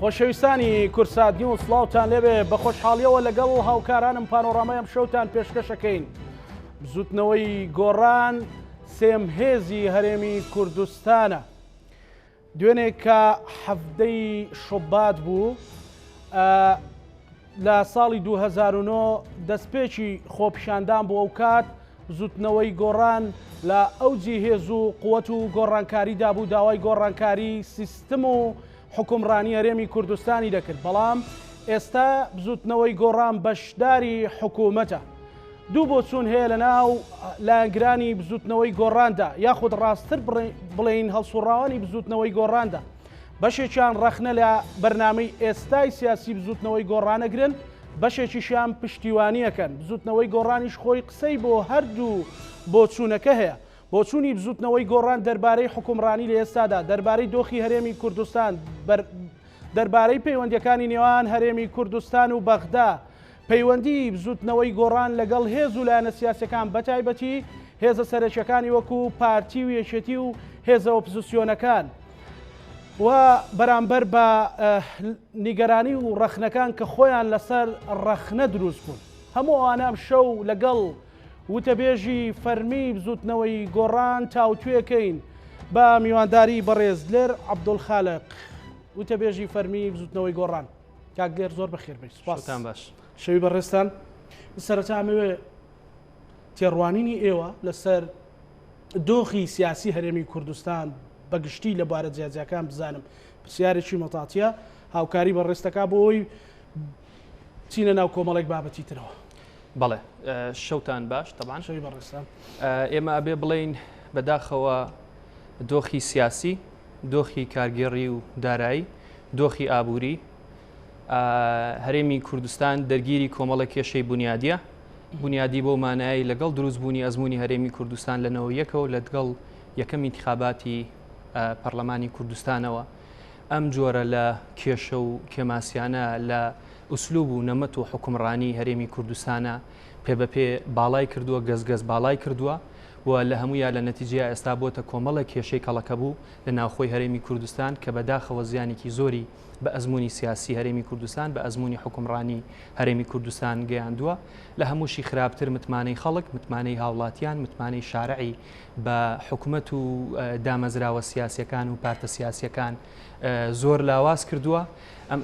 خۆشەویستانی کورسات نیوز سڵاوتان لێبێ بە خۆشحاڵیەوە لەگەڵ هاوکارانم پانۆڕامەیەم شەوتان پێشکەشەکەین. بزوتنەوەی گۆڕان سێم هێزی هەرێمی کوردستانە. دوێنێ کە هەفتەی شوبات بوو لە ساڵی 2009 دەستپێکی خۆپیشاندان بۆ ئەو کات زوتنەوەی گۆڕان لە ئەوجی هێز و قووەت و گۆڕانکاریدا بوو، داوای گۆڕانکاری سیستم و حکومڕانی هەرێمی کوردستانی دەکرد. بەڵام ئێستا بزوتنەوەی گۆڕان بەشداری حکوومەتە. دوو بۆچوون هەیە لە ناو لایەنگرانی بزوتنەوەی گۆڕاندا، یاخود ڕاستتر بڵێین هەڵسوڕاوانی بزوتنەوەی گۆڕاندا. بەشێکیان ڕەخنە لە بەرنامەی ئێستای سیاسی بزوتنەوەی گۆڕانەگرن، بەشێکیشیان پشتیوانیەکەن. بزوتنەوەی گۆڕانیش خۆی قسەی بۆ هەردوو بۆچوونەکە هەیە. بۆچوونی بزوتنەوەی گۆڕان دەربارەی حکومڕانی لە ئێستادا، دەربارەی دۆخی هەرێمی کوردستان، دەربارەی پەیوەندیەکانی نێوان هەرێمی کوردستان و بەغدا، پەیوەندی بزوتنەوەی گۆڕان لەگەڵ هێز و لایەنە سیاسەکان بەتایبەتی هێزە سەرەکیەکانی وەکو پارتی و یەکێتی و هێزە ئۆپۆزیسیۆنەکان و بەرامبەر بە نیگەرانی و ڕەخنەکان کە خۆیان لەسەر ڕەخنە دروست بوون. هەموو ئەوانەم شەو لەگەڵ وتەبێژی فەرمی بزوتنەوەی گۆڕان تاوتوێکەین بە میوانداری بەڕێز لێر عەبدولخالق، وتەبێژی فەرمی بزوتنەوەی گۆڕان. کاک لێر زۆر بەخێر بێت. سپاستان باش. شەوی بەڕێستان، سەرەتا ئەمەوێ تێڕوانینی ئێوە لەسەر دۆخی سیاسی هەرێمی کوردستان بەگشتی لە بارە جیاجیەکان بزانم. پرسیارێکی مەتاتیە هاوکاری بەڕێستەکە بۆ ئەوی چینە ناو کۆمەڵێک بابەتی ترەوە. بەڵێ شەوتان باش. طبعاً شەوی بەڕێستان، ئێمە ئەبێ بڵین بەداخەوە دۆخی سیاسی، دۆخی کارگێڕی و دارایی، دۆخی ئابووری هەرێمی کوردستان دەرگیری کۆمەڵە کێشەی بنیادیە. بنیادی بۆ مانایی لەگەڵ دروستبوونی ئەزمموی هەرێمی کوردستان لەنەوە یەکەوە لەگەڵ یەکەم انتخاباتی پەرلەمانی کوردستانەوە ئەم جۆرە لە کێشە و کێماسیانە لە ئوسلوب و نەمەت و حکومڕانی هەرێمی کوردستانە پێ بەپێ باڵای کردووە، گەزگەز باڵای کردووە و لە هەمویان لە نەتیجەیە ئێستا بۆتە کۆمەڵە کێشەی کەڵەکە بوو لە ناوخۆی هەرێمی کوردستان کە بەداخەوە زیانێکی زۆری بە ئەزمموی سیاسی هەرێمی کوردستان، بە ئەزمموی حکومڕانی هەرێمی کوردستان گەیاندووە. لە هەمووشی خراپتر متمانەی خەڵک، متمانەی هاوڵاتیان، متمانەی شارعی بە حکوومەت و دامەزراوە سیاسیەکان و پارتە سیاسیەکان زۆر لاواز کردووە. ئەم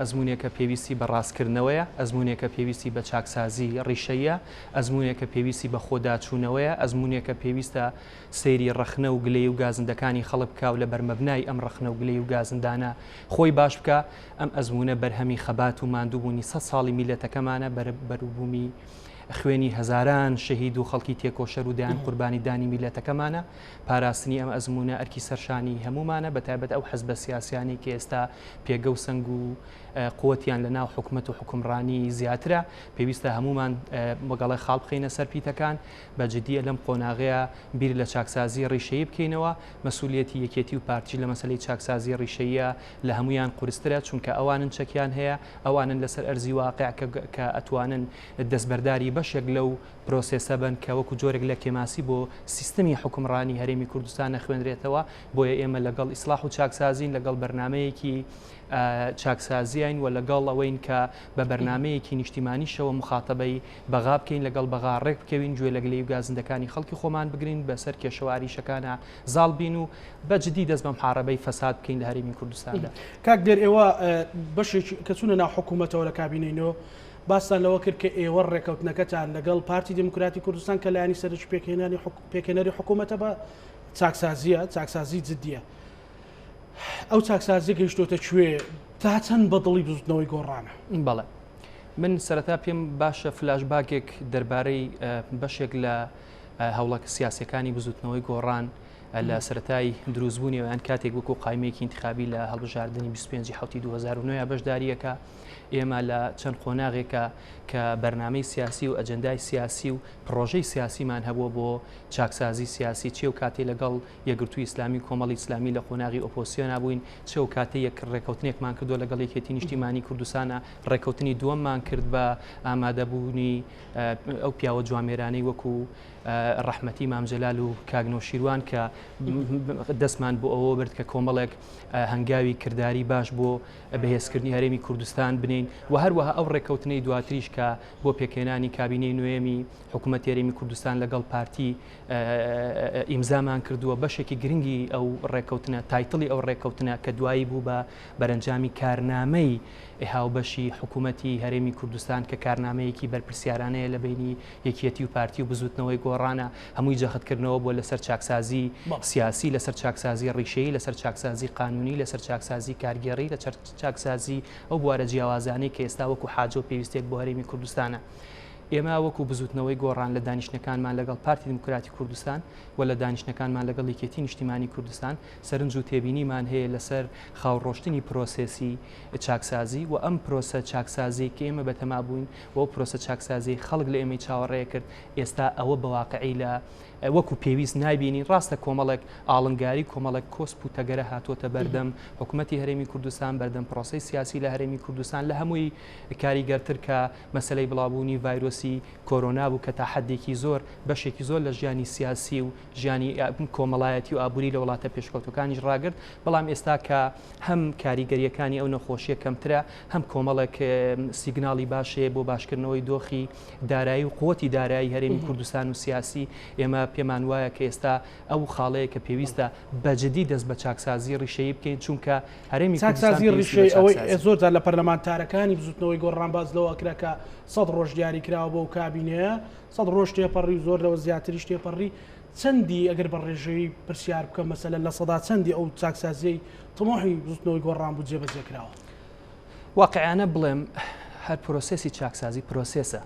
ئەزممونێکە پێویستی بە ڕاستکردنەوەیە، ئەزممونێکە پێویستی بە چاکسازی ڕیشەیە، ئەزممونێکە پێویستی بە خۆداچوونەوەیە، ئەزممونێکە پێویستە سەیری ڕەخنە و گلەی و گازندەکانی خەڵک بکە و لە بەرمەبنای ئەم ڕەخنە و گلەی و گازندانە خۆی باش بکە. ئەم ئەزممونە بەرهەمی خەبات و ماندووبوونی 100 ساڵی میلەتەکەمانە، بەروبوومی خوێنی هەزاران شەهید و خەڵکی تێکۆشەر و دایان قوربانی دانی میلەتەکەمانە. پاراستنی ئەم ئەزممونە ئەرکی سەرشانی هەمومانە، بەتایبەت ئەو حەزبە سیاسیانی کە ئێستا پێگە و سنگ و قووەتیان لە ناو حکوومەت و حکومڕانی زیاترە. پێویستە هەمومان وەگەڵی خاڵ بخینە سەر پیتەکان، بەجددیە لەم قۆناغەیە بیر لە چاکسازی ڕیشەیی بکەینەوە. مەسئولیەتی یەکێتی و پارتی لە مەسەلەی چاکسازی ڕیشەیە لە هەمویان قورسترە، چونکە ئەوانن چەکیان هەیە، ئەوانن لەسەر ئەرزی واقع کە ئەتوانن دەستبەرداری بەشێک لەو پرۆسێسە بن کە وەکو جۆرێک لە کێماسی بۆ سیستمی حکومڕانی هەرێمی کوردستان خوێنرێتەوە. بۆیە ئێمە لەگەڵ ئیسلاح و چاکسازین، لەگەڵ بەرنمەیەکی چاکسازیین و لەگەڵ ئەوەین کە بە بەرنمەیەکی نیشتیمانیشەوە مخاتەبەی بەغا بکەین، لەگەڵ بەغا ڕێک بکەوین، گوێ لە گلەی و گازندەکانی خەڵکی خۆمان بگرین، بەسەر کێشەواریشەکانە زاڵ بین و بەجددی دەست بە محارەبەی فەساد بکەین لە هەرێمی کوردستاندا. کاک دێر، ئێوە بەشێکی کە چوونە ناو حکوومەتەوە لە کابینەینەوە باستان لەوە کرد کە ئێوە ڕێکەوتنەکەتان لەگەڵ پارتی دموکراتی کوردستان کە لایانی سەرنج پێکهێنەری حکوومەتە بە چاکسازیە، چاکسازی جددیە. ئەو چاکسازی گەیشتۆتە کوێ تا چەند بەدڵی بزوتنەوەی گۆڕانە؟ بەڵێ من سەرەتا پێم باشە فلاشباکێک دەربارەی بەشێک لە هەوڵە سیاسەکانی بزوتنەوەی گۆڕان لە سەرەتای دروستبوونی ئەویان کاتێک وەکو قایمەیەکی انتخابی لە هەڵبژاردننی 25 حوتی 2009 بەشداریەکە ئێمە لە چەند قۆناغێکە کە بەرنامەی سیاسی و ئەجەندای سیاسی و پرۆژەی سیاسیمان هەبووە بۆ چاکسازی سیاسی، چێ و کاتێ لەگەڵ یەکگرتووی ئیسلامی کۆمەڵی ئیسلامی لە قۆناغی ئۆپۆزیسیۆن بووین، چێ و کاتێ یەک ڕێکەوتنێکمان کردو لەگەڵ یەکێتی نیشتیمانی کوردستانە، ڕێکەوتنی دووەممان کرد بە ئامادەبوونی ئەو پیاوە جوامێرانەی وەکو ڕەحمەتی مامجەلال و کاگنۆشیروان کە دەستمان بۆ ئەوە برد کە کۆمەڵێک هەنگاوی کردداری باش بۆ بەهێزکردنی هەرێمی کوردستان بنین و هەروەها ئەو ڕێککەوتنەی دواتریش کە بۆ پێکێنانی کابینەی نوێمی حکوومەت هەرێمی کوردستان لەگەڵ پارتی ئیمزامان کردووە بەشێکی گرنگی ئەو ڕێککەوتنە تایتڵی ئەو ڕێککەوتنە کە دوایی بوو بە بەرەنجامی کارنامەی هاوبەشی حکوومەتی هەرێمی کوردستان کە کارنامەیەکی بەرپرسیارانەیە لە بینی یەکیەتی و پارتی و بزوتنەوەی گۆڕانە هەمووی جەختکردنەوە بۆ لەسەر چاکسازی سیاسی لەسەر چاکسازی ڕیشەیی لەسەر چاکسازی قانونی لەسەر چاکسازی کارگێڕی لە چاکسازی ئەو بوارە جیاوازانەی کە ئێستا وەکو حاجە و پێویستێک بۆ هەرێمی کوردستانە. ئێمە وەکو بزوتنەوەی گۆڕان لە دانیشتەکانمان لەگەڵ پارتی دموکراتی کوردستان و لە دانیشتەکانمان لەگەڵ یەکێتی نیشتیمانی کوردستان سەرنج و تێبینیمان هەیە لەسەر خاوڕۆشتنی پرۆسێسی چاکسازی و ئەم پرۆسە چاکسازی کە ئێمە بەتەما بووین و پرۆسە چاکسازی خەڵک لە ئێمەی چاوەڕێ کرد ئێستا ئەوە بەواقعی لە وەکو پێویست نایبینی ڕاستە کۆمەڵێک ئاڵنگاری کۆمەڵێک کۆسپ و تەگەرە هاتوۆتە بەردەم حکوومەتی هەرێمی کوردستان بەردەم پرۆسی سیاسی لە هەرێمی کوردستان لە هەمووی کاریگەرتر کە مەسلەی بڵاوبوونی ڤایرۆسی کۆرۆنا بوو کە تا حدێکی زۆر بەشێکی زۆر لە ژیانی سیاسی و ژیانی کۆمەڵایەتی و ئابووری لە وڵاتە پێشکەوتەکانیش ڕاگرت بەڵام ئێستا کە هەم کاریگەریەکانی ئەو نەخۆشیە کەمترە هەم کۆمەڵێک سیگناڵی باشەیە بۆ باشکردنەوەی دۆخی دارایی و قوتی دارایی هەرێمی کوردستان و سیاسی ئێمە پێمان وایە کە ئێستا ئەو خاڵەیە کە پێویستە بەجددی دەست بە چاکسازی ڕیشەیە بکەین چونکە هەرێمی چاکسازی ڕیشەی ئەوەی زۆرجار لە پەرلەمانتارەکانی بزوتنەوەی گۆڕان باز لەوە کرا کە 100 ڕۆژ دیاری کراوە بۆ کابینەیە 100 ڕۆژ تێپەڕی زۆر لەوە زیاتریش تێپەڕی چەندی ئەگەر بە ڕێژەی پرسیار بکەم مەسەلە لە سەدا چەندی ئەو چاکسازیەی تەمۆحی بزوتنەوەی گۆڕان بوو جێبەجێ کراوە. واقعیانە بڵێم هەر پرۆسێسی چاکسازی پرۆسێسە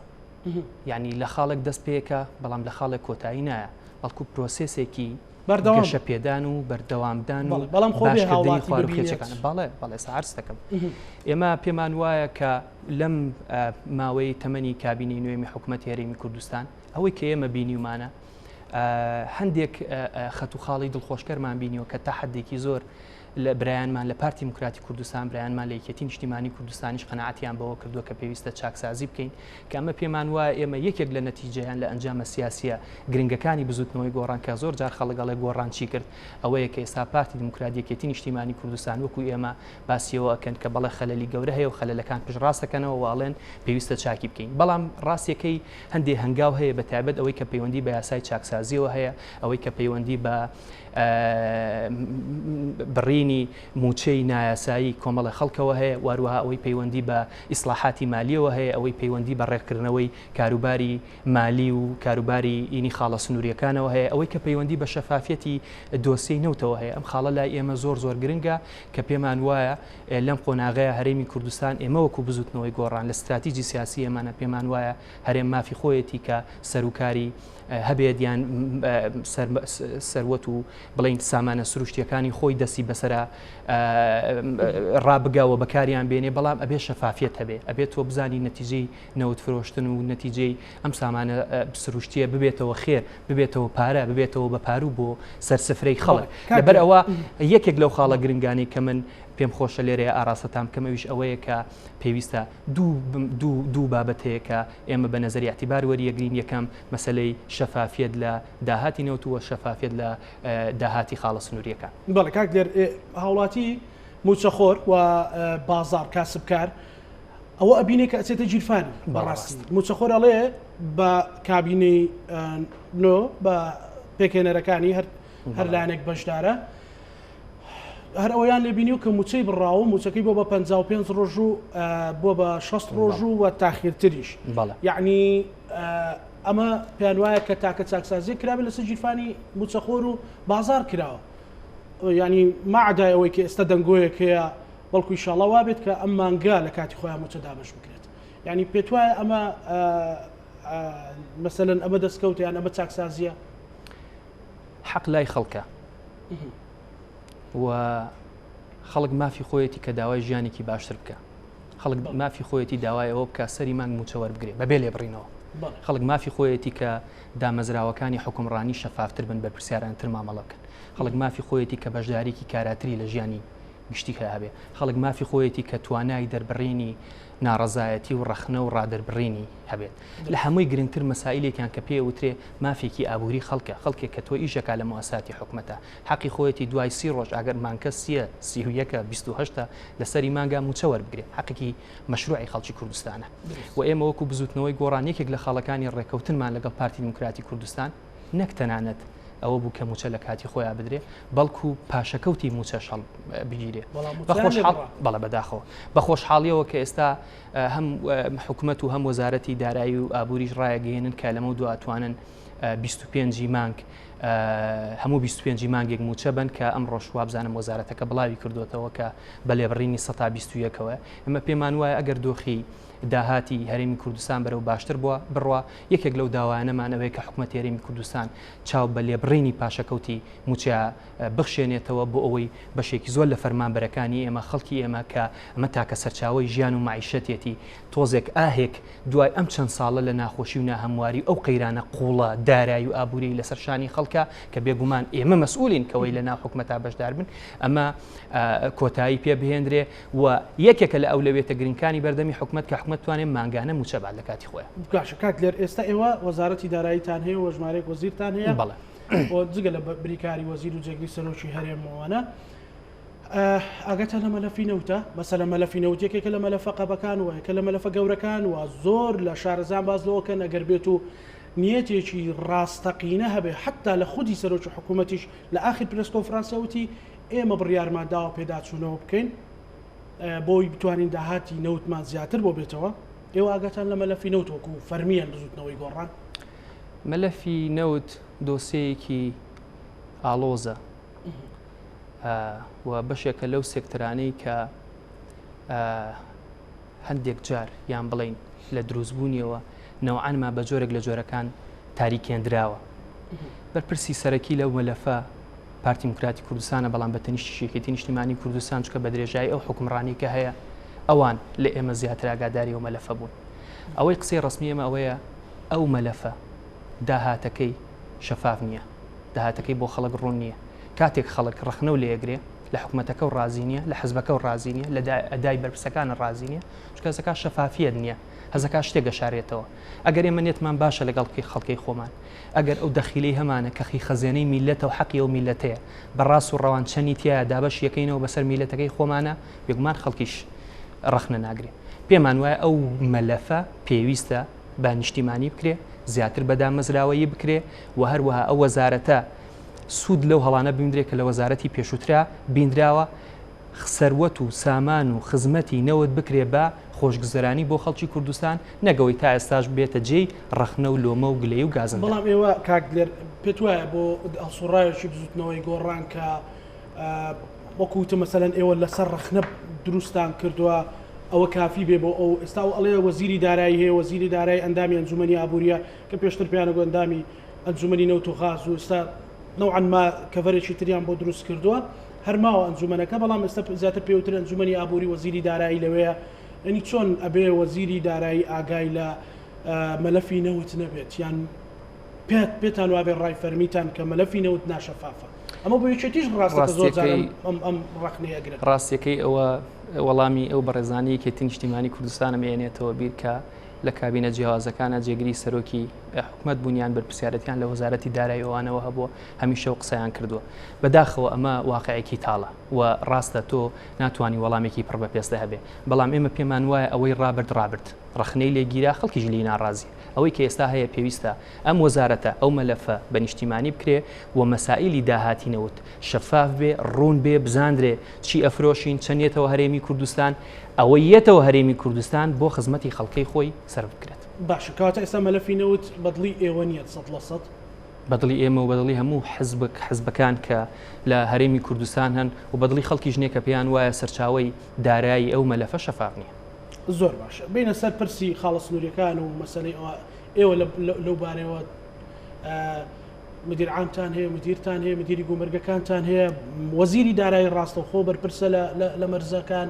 یعنی لە خاڵێک دەست پێکە بەڵام لە خاڵێک کۆتایی نایە بەڵکو پرۆسێسێکی گەشە پێدان و بەردەوامدان و بەڵام باشکردنی خواروکێچەکان بەڵێ سەعرس دەکەم ئێمە پێمان وایە کە لەم ماوەی تەمەنی کابینەی نوێمی حکوومەتی هەرێمی کوردستان ئەوەی کە ئێمە بینیومانە هەندێک خەت و خاڵی دڵخۆشکەرمان بینیەوە کە تا حدێکی زۆر لە برایانمان لە پارتی دموکراتی کوردستان برایانمان لە یەکێتی نیشتیمانی کوردستانیش قەنەعەتیان بەوە کردووە کە پێویستە چاکسازی بکەین کە ئەمە پێمان وایە ئێمە یەکێک لە نەتیجەیان لە ئەنجامە سیاسیە گرنگەکانی بزوتنەوەی گۆڕان کە زۆر جار خەڵگەڵێک گۆڕان چی کرد ئەوەیە کە ئێستا پارتی دموکراتی یەکێتی نیشتیمانی کوردستان وەکو ئێمە باسیەوە ئەکەن کە بەڵێ خەلەلی گەورە هەیە و خەلەلەکان پشتڕاستەکەنەوە واڵێن پێویستە چاکی بکەین بەڵام ڕاستیەکەی هەندێک هەنگاو هەیە بە تایبەت ئەوەی کە پەیوەندی بە یاسای چاکسازیەوە هەیە ئەوەی کە پەیوەندی بە بڕینی موچەی نایاسایی کۆمەڵە خەڵکەوە هەیە واروها ئەوەی پەیوەندی بە ئیسلاحاتی مالیەوە هەیە ئەوەی پەیوەندی بە ڕێککردنەوەی کاروباری مالی و کاروباری ئینی خاڵە سنووریەکانەوە هەیە ئەوەی کە پەیوەندی بە شەفافەتی دۆسیەی نەوتەوە هەیە ئەم خاڵە لای ئێمە زۆر زۆر گرنگە کە پێمان وایە لەم قۆناغەیە هەرێمی کوردستان ئێمە وەکو بزوتنەوەی گۆڕان لە استراتیژی سیاسی ئێمانە پێمان وایە هەرێم مافی خۆیەتی کە سەرۆکاری هەبێت یان سەروەت و بڵین سامانە سروشتیەکانی خۆی دەستی بەسرە ڕابگاوە بەکاریان بێنێ بەڵام ئەبێ شەفافیت هەبێ ئەبێت تۆ بزانی نەتیجەی نەوت فرۆشتن و نەتیجەی ئەم سامانە سروشتیە ببێتەوە خێر ببێتەوە پارە ببێتەوە بە پارو بۆ سەرسفرەی خەڵک لەبەر ئەوە یەکێک لەو خاڵە گرنگانی کە من پێم خۆشە لێرەیە ئاراستەتان بکەم ئەویش ئەوەیە کە پێویستە دوو بابەت هەیە کە ئێمە بە نەزەری اعتیبار وەریەگرین یەکەم مەسلەی شەفافیت لە داهاتی نەوتووە شەفافیت لە داهاتی خاڵە سنووریەکان. بەڵێ کاک لێر هاوڵاتی موچەخۆر و بازار کاسبکار ئەوە ئەبینێ کە ئەچێتە گیرفانی بەڕاستی موچەخۆر ئەڵێ بە کابینەی نۆ بە پێکێنەرەکانی هەر لایەنێک بەشدارە هەر ئەویان لێبینی و کە موچەی بڕاو موچەکەی بۆ بە 55 ڕۆژ و بۆ بە 6 ڕۆژ و تاخیرتریش یعنی ئەمە پێیان وایە کە تاکە چاکسازی کرابێت لەسەر گیرفانی موچەخۆر و بازار کراوە ینی ماعدای ئەوەی کە ئێستا دەنگۆیەک هەیە بەڵکو ئینشاڵڵا وابێت کە ئەم مانگا لە کاتی خۆیان موچە دابش بکرێت یعنی پێت وایە ئەمە مەسەلەن ئەمە دەستکەوتە یان ئەمە چاکسازیە حەق لای خەڵکە و خەڵک مافی خۆیەتی کە داوای ژیانێکی باشتر بکە خەڵک مافی خۆیەتی داوای ئەوە بکە سەری مانگ موچە وەربگرێ بەبێ لێ بڕینەوە خەڵک مافی خۆیەتی کە دامەزراوەکانی حکومڕانی شەفافتر بن بە پرسیارانتر مامەڵە بکەن خەڵک مافی خۆیەتی کە بەشداریکی کاراتری لە ژیانی گشتی هەبێ خەڵک مافی خۆیەتی کە توانای دەربڕینی ناڕەزایەتی و ڕەخنە و ڕادەربڕینی هەبێت لە هەمووی گرنگتر مەسائلێکیان کە پێ وترێ مافێکی ئابووری خەڵکێک کە تۆ ئیشەکە لە مواساتی حکومەتە حەقی خۆیەتی دوای 30 ڕۆژ ئەگەر مانکە 31 لەسەری مانگا موچە وەربگرێت حەقێکی مەشروعی خەڵکی کوردستانە و ئێمە وەکو بزوتنەوەی گۆڕان یەکێک لە خاڵەکانی ڕێکەوتنمان لەگەڵ پارتی دموکراتی کوردستان نەک تەنانەت ئەوە بوو کە موچە لە کاتی خۆیان بدرێ بەڵکو پاشەکەوتی موچە شەڵ بگیرێ بەڵە بەداخەوە بە خۆشحاڵیەوە کە ئێستا هەم حکوومەت و هەم وەزارەتی دارایی و ئابووریش ڕایەگەێنن کە لەمە دواتوانن 25 مانگ هەموو 25 مانگێک موچە بن کە ئەم ڕۆژ وابزانم وەزارەتەکە بڵاوی کردوێتەوە کە بە لێبڕینی 121ەوە ئەمە پێمان وایە ئەگەر دۆخی داهاتی هەرێمی کوردستان بەرەو باشتر بووە بڕوە یەکێک لەو داوایانەمانەوەی کە حکوومەت هەرێمی کوردستان چاو بە لێبڕینی پاشەکەوتی موچە بخشێنێتەوە بۆ ئەوەی بەشێکی زۆر لە فەرمانبەرەکانی ئێمە خەڵکی ئێمە کە ئەمە تاکە سەرچاوی ژیان و معیشەتێتی تۆزێک ئاهێک دوای ئەم چەند ساڵە لە ناخۆشی و ناهەمواری ئەو قەیرانە قوڵە دارایی و ئابووری لەسەر شانی خەڵکە کە بێگومان ئێمە مەسئولین کەوەی لە ناو حکومەتا بەشدار بن ئەمە کۆتایی پێ بهێنرێ و یەکێکە لە ئەولەوێتە گرنگەکانی بەردەمی حکومەت کە حکومەت توانێت مانگانە موچە بعد لە کاتی خۆیان باشە کاک لێر ئێستا ئێوە وەزارەتی داراییتان هەیە و ژمارەیەک وەزیرتان هەیە بەڵێ جگە لە بریکاری وەزیر و جێگری سەرۆکی هەرێمەوەنە ئاگەتە لە مەلەفی نەوتە مەسەلە مەلەفی نەوتێکێکە لە مەلەفە قەبەکان و کە لە مەلەفە گەورەکان و زۆر لە شارەزان بازلەوەکە ئەگەر بێت و نیەتێکی ڕاستەقینە هەبێ حتا لە خودی سەرۆکی حکوومەتیش لە ئاخر پرس کۆنفرانسەوتی ئێمە بڕیارمان داوە پێداچوونەوە بکەین بۆی بتوانین داهاتی نەوتمان زیاتر بۆ بێتەوە ئێوە ئاگاتان لە مەلەفی نەوت وەکو فەرمیان بزوتنەوەی گۆڕان مەلەفی نەوت دۆسەیەکی ئالۆزە و بەشێکە لەو سێکترانەی کە هەندێک جار یان بڵین لە دروستبوونیەوە نەوعانما بە جۆرێک لە جۆرەکان تاریکێنراوە بەرپرسی سەرەکی لەو مەلەفە پارتی دموکراتی کوردستانە بەڵام بە تەنیشتی شێکێتی نیشتیمانی کوردستان چکە بە درێژایی ئەو حکومڕانی کە هەیە ئەوان لە ئێمە زیاتر ئاگاداری و مەلەفە بوون ئەوەی قسەی ڕسمی ئێمە ئەوەیە ئەو مەلەفە داهاتەکەی شەفاف نییە داهاتەکەی بۆ خەڵک ڕوون نییە کاتێک خەڵک ڕخنە و لێگرێ لە حکوومەتەکە و ڕازی نیە لە حزبەکە و ڕازی نیە لە ئەدای بەرپرسەکانە ڕازی نیە چکە هەزەکە شەفافیت نییە هەزەکە شتێک گەشارێتەوە ئەگەر ئێمە نێتمان باشە لەگەڵ خەڵکی خۆمان ئەگەر ئەو دەخیلەی هەمانە کەخی خەزێنەی میلەتە و حەقی و میلەتەیە بەڕاست و ڕەوان چەنی تایە دابەش یەکەینەوە بەسەر میلەتەکەی خۆمانە بێگومان خەڵکیش ڕخنە ناگرێ پێمان وایە ئەو مەلەفە پێویستە بە نیشتیمانی بکرێ زیاتر بەدامەزراوەیی بکرێ و هەروەها ئەو وەزارەتە سوود لەو هەڵانە بینرێت کە لە وەزارەتی پێشووترا بینراوە سەروەت و سامان و خزمەتی نەوت بکرێ بە خۆشگوزەرانی بۆ خەڵکی کوردستان نەگەوەی تا ئێستاش بێتە جێی ڕەخنە و لۆمە و گلەی و گازن بەڵام ئێوە کاک لێر پێت وایە بۆ ئەسوڕایەکی بزوتنەوەی گۆڕان کە وەکوتە مەسەلەن ئێوە لەسەر ڕەخنە دروستان کردووە ئەوە کافی بێ بۆ ئەو ئێستا و ئەڵێ وەزیری دارایی هەیە وەزیری دارایی ئەندامی ئەنجومەنی ئابووریە کە پێشتر پێیانەگو ئەندامی ئەنجومەنی نەوت و غاز و ئێستا نوعاً ما کەڤەرێکی تریان بۆ دروست کردووە هەرماوە ئەنجومەنەکە بەڵام ئێستا زیاتر پێوتر ئەنجومەنی ئابووری وەزیری دارایی لەوەیە ئەنی چۆن ئەبێ وەزیری دارایی ئاگای لە مەلەفی نەوت نەبێت یان پێتان وابێ ڕای فەرمیتان کە مەلەفی نەوت ناشەفافە ئەمە بۆ یەکێتیش ڕاستەکە زۆر ئەم ڕەخنەیە ئەگرێت ڕاستیەکەی ئەوە وەڵامی ئەو بەڕێزانی کێتی نیشتیمانی کوردستانە مێنێتەوە بیر کە لە کابینە جیاوازەکانە جێگری سەرۆکی حکوومەت بوونیان بەرپرسیارەتیان لە وەزارەتی دارایی ئەوانەوە هەبووە هەمیشە و قسەیان کردووە بەداخەوە ئەمە واقعێکی تاڵە و ڕاستە تۆ ناتوانانی وەڵامێکی پڕ بە پێستە هەبێ بەڵام ئێمە پێمان وایە ئەوەی ڕابرد ڕخنەی لێگیرا خەڵکیش لی ناڕازی ئەوەی کە ئێستا هەیە پێویستە ئەم وەزارەتە ئەو مەلەفە بە نیشتیمانی بکرێ و مەسائلی داهاتینەوت شەفاف بێ ڕوون بێ بزاندرێ چی ئەفرۆشین چەندێتەوە هەرێمی کوردستان ئەوە یەتەوە هەرێمی کوردستان بۆ خزمەتی خەڵکەی خۆی سەر بکرێت باشە کەواتە ئێستا مەلەفی نەوت بەدڵی ئێوە نیە 100% بەدڵی ئێمە و بەدڵی هەموو حزبەکان کە لە هەرێمی کوردستان هەن و بەدڵی خەڵکی ژنێ کە پێیان وایە سەرچاوی دارایی ئەو مەلەفە شەفاف نییە زۆر باشە بینە سەر پرسی خاڵە سنووریەکان و مەسەلەی ئێوە لەو بارەوە مدیر عامتان هەیە مدیرتان هەیە مدیری گومرگەکانتان هەیە وەزیری دارایی ڕاستەوخۆ بەرپرسە لە مەرزەکان